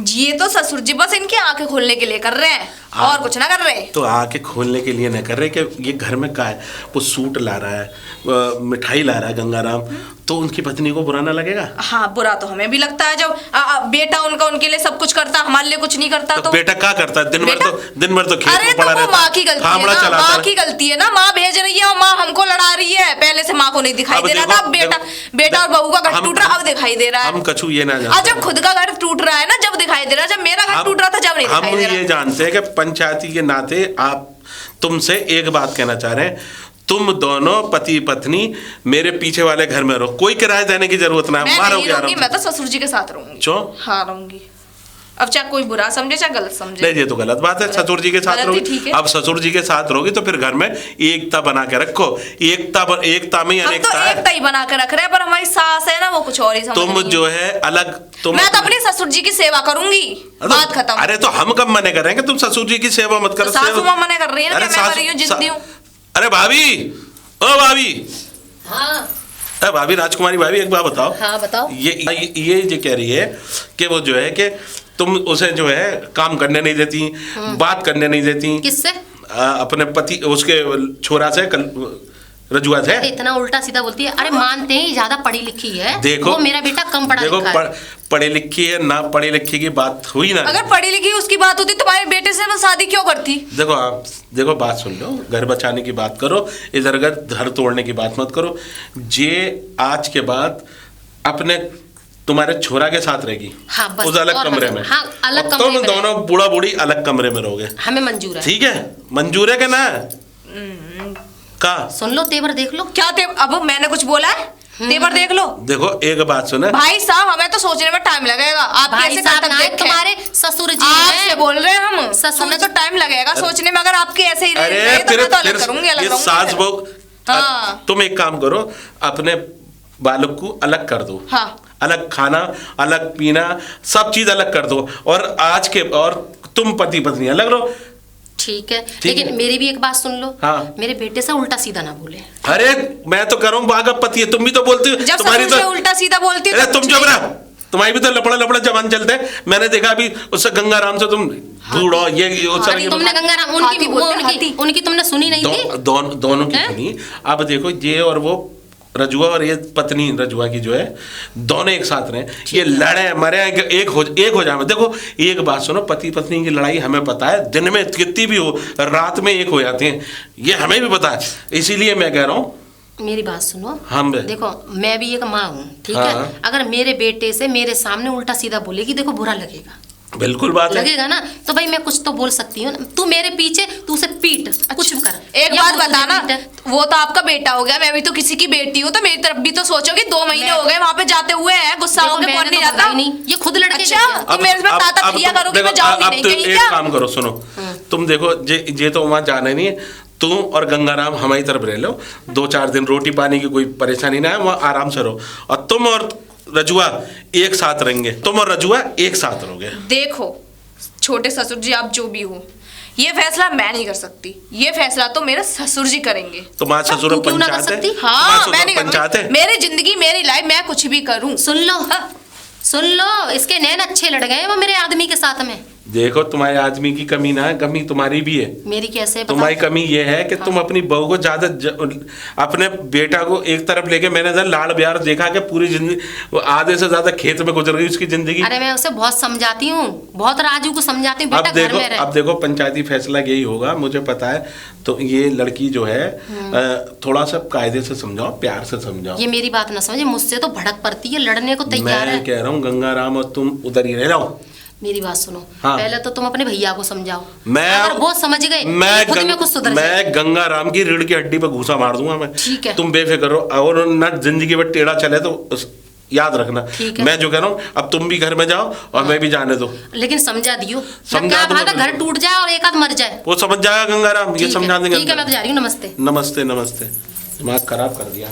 ये तो ससुर जी बस इनकी आंखें खोलने के लिए कर रहे हैं और कुछ ना कर रहे। तो आंखें खोलने के लिए न कर रहे कि ये घर में क्या है, वो सूट ला रहा है, मिठाई ला रहा है गंगाराम, तो उनकी पत्नी को बुरा ना लगेगा? हाँ, बुरा तो हमें भी लगता है जब बेटा उनका उनके लिए सब कुछ करता, हमारे लिए कुछ नहीं करता। तो बेटा क्या करता है? दिन भर तो खेत में पड़ा रहता है। माँ की गलती है ना, माँ की गलती है ना। माँ भेज रही है और माँ हमको लड़ा रही है। पहले से माँ को नहीं दिखाई दे रहा था, अब बेटा और बहू का घर टूट रहा, अब दिखाई दे रहा है। हम कछु ये ना जानते, जब खुद का घर टूट रहा है ना, जब दिखाई दे रहा है। जब मेरा घर टूट रहा था जब नहीं दिखाई दे रहा। हम ये जानते हैं कि पंचायती के नाते आप तुमसे एक बात कहना चाह रहे हैं, तुम दोनों पति पत्नी मेरे पीछे वाले घर में रहो, कोई किराया देने की जरूरत ना है। मैं तो ससुर जी के साथ रहूंगी। क्यों? हाँ रहूंगी। अब चाहे कोई बुरा समझे चाहे गलत समझे। नहीं, ये तो गलत बात है। ससुर जी के साथ रहोगी, अब ससुर जी के साथ रहोगी तो फिर घर में एकता बना के रखो। एकता में अनेकता है। एकता ही बना के रख रहे हैं, पर हमारी सास है ना, वो कुछ और ही समझ तुम नहीं जो है अलग। मैं तो अपने ससुर जी की सेवा करूंगी, बात खत्म। अरे तो हम कब मने कर रहे हैं कि तुम ससुर जी की सेवा मत करो? सासू माँ मने कर रही है ना, मैं कर रही हूँ, जिद्दी हूँ। अरे भाभी, ओ भाभी, हाँ भाभी, राजकुमारी भाभी, एक बात बताओ। हाँ बताओ। ये जो कह रही है कि वो जो है कि तुम उसे जो है काम करने नहीं देती, बात करने नहीं देती। किससे? अपने पति, उसके छोरा से, रजुआ से। इतना उल्टा सीधा बोलती है। अरे मानते हैं ज्यादा पढ़ी लिखी है, देखो, वो मेरा बेटा कम पढ़ा लिखा है। पढ़ी लिखी है ना, पढ़ी लिखी की बात हुई ना। अगर पढ़ी लिखी उसकी बात होती तुम्हारे बेटे से मैं शादी क्यों करती? देखो आप, देखो बात सुन लो, घर बचाने की बात करो, इधर उधर घर तोड़ने की बात मत करो। जे आज के बाद अपने तुम्हारे छोरा के साथ रहेगी। हाँ, बस, उस अलग कमरे में। हाँ, अलग और कमरे तुम में दोनों बूढ़ा बूढ़ी अलग कमरे में रहोगे। हमें मंजूर है। ठीक है, मंजूर है कि ना? का सुन लो, तेवर देख लो। क्या अब मैंने कुछ बोला है? तेवर देख लो। देखो एक बात सुना भाई साहब, हमें तो सोचने में टाइम लगेगा। आप भाई कैसे साहब करतब ना, देखे? तुम्हारे ससुर जी आपसे हैं। बोल रहे हैं हम, ससुर हमें तो टाइम लगेगा सोचने में। अगर आपके ऐसे ही अरे रहे तो फिर मैं तो अलग करूंगी, अलग ये रहूंगी सास फिर। बहू। हाँ। तुम एक काम करो, अपने बालक को अलग कर दो। हाँ। अलग खाना, अलग पीना, सब चीज अलग कर दो। और आज के, और तुम पति पत्नी अलग रहो। ठीक है, ठीक लेकिन है। मेरी भी एक बात सुन लो। हाँ। मेरे बेटे से उल्टा सीधा ना बोले। अरे मैं तो कर रहा हूँ, बाघ पति है, तुम भी तो बोलती हो। जब तुम्हारी ससुर से तो उल्टा सीधा बोलती अरे तो तुम कुछ चुप नहीं। रहा, तुम्हारी भी तो लपड़ा लपड़ा जबान चलते हैं। मैंने देखा अभी उससे गंगाराम से तुम बूढ़ो ये अरे तुमने गंगाराम हाथी बोलते हैं, हाथी। उनकी तुमने सुनी नहीं थी? दोनों की हैं? सुनी। अब देखो, ये और वो रजुआ और ये पत्नी रजुआ की जो है, दोनों एक साथ रहे, ये लड़े मरे, एक हो जाए। देखो एक बात सुनो, पति पत्नी की लड़ाई हमें पता है, दिन में कितनी भी हो, रात में एक हो जाते हैं, ये हमें भी पता है। इसीलिए मैं कह रहा हूँ, मेरी बात सुनो। हम देखो, मैं भी एक माँ हूँ, ठीक हाँ। है? अगर मेरे बेटे से मेरे सामने उल्टा सीधा बोलेगी, देखो बुरा लगेगा। बिल्कुल बात है। लगेगा ना, तो भाई मैं कुछ तो बोल सकती हूँ ना। तू मेरे पीछे, तू उसे पीट, कुछ भी कर। एक या बात वो तुझे बताना, पीटे। वो तो आपका बेटा हो गया, मैं भी तो किसी की बेटी हूँ, तो मेरी तरफ भी तो सोचोगे। 2 महीने हो गए वहाँ पे जाते हुए हैं, गुस्सा देखो, होके मैंने कौन नहीं तो जाता? भगाई नहीं, ये खुद लड़के अच्छा, गए। तो मेरे पे ताता थैया करोगे, मैं जाऊंगी नहीं कहीं एक क्या? काम करो, सुनो, तुम देखो, ये तो वहां जाना नहीं है। तुम और गंगाराम हमारी तरफ रह लो, 2-4 दिन रोटी पानी की कोई परेशानी ना है, वहाँ आराम से रहो। और तुम और रजुआ एक साथ रहेंगे, तुम और रजुआ एक साथ रहोगे। देखो छोटे ससुर जी, आप जो भी हो, ये फैसला मैं नहीं कर सकती। ये फैसला तो मेरे ससुर जी करेंगे। तुम्हारे ससुर तू क्यों ना कर पंचायत है? सकती? हाँ, मैं नहीं पंचायत है। करूँगी। मेरी जिंदगी, मेरी लाइफ, मैं कुछ भी करूँ। सुन लो, इसके नैन अच्छे लड़ गए वो मेरे आदमी के साथ में। देखो, तुम्हारे आदमी की कमी ना है, कमी तुम्हारी भी है। मेरी कैसे बता? तुम्हारी कमी ये है कि तुम अपनी बहू को ज्यादा अपने बेटा को एक तरफ लेके, मैंने इधर लाड़ प्यार देखा कि पूरी जिंदगी आधे से ज्यादा खेत में गुजर गई उसकी जिंदगी। अरे मैं उसे बहुत समझाती हूँ, बहुत राजू को समझाती हूँ, बेटा घर में रहे। अब देखो पंचायती फैसला यही होगा, मुझे पता है। तो ये लड़की जो है, थोड़ा सा कायदे से समझाओ, प्यार से समझाओ। ये मेरी बात ना समझे, मुझसे तो भड़क पड़ती है, लड़ने को तैयार है। मैं कह रहा हूँ गंगाराम और तुम उधर ही रह जाओ। मेरी बात सुनो, हाँ। पहले तो तुम अपने भैया को समझाओ। मैं अगर वो समझ गए, खुद में कुछ सुधर जाए। मैं गंगाराम की रीढ़ की हड्डी पे घूसा मार दूंगा मैं। ठीक है। तुम बेफिक्र रहो, और ना जिंदगी में टेढ़ा चले तो याद रखना। ठीक है। मैं जो कह रहा हूँ, अब तुम भी घर में जाओ और मैं भी जाने दो। लेकिन समझा दियो, समझा क्या दूंगा बात है, घर बिल्कुल। टूट जाए और एक आध मर जाए। वो समझ जाएगा गंगाराम, ये ठीक है, समझा देंगे। ठीक है, मैं तो जा रही हूँ। नमस्ते। नमस्ते नमस्ते। दिमाग खराब कर दिया।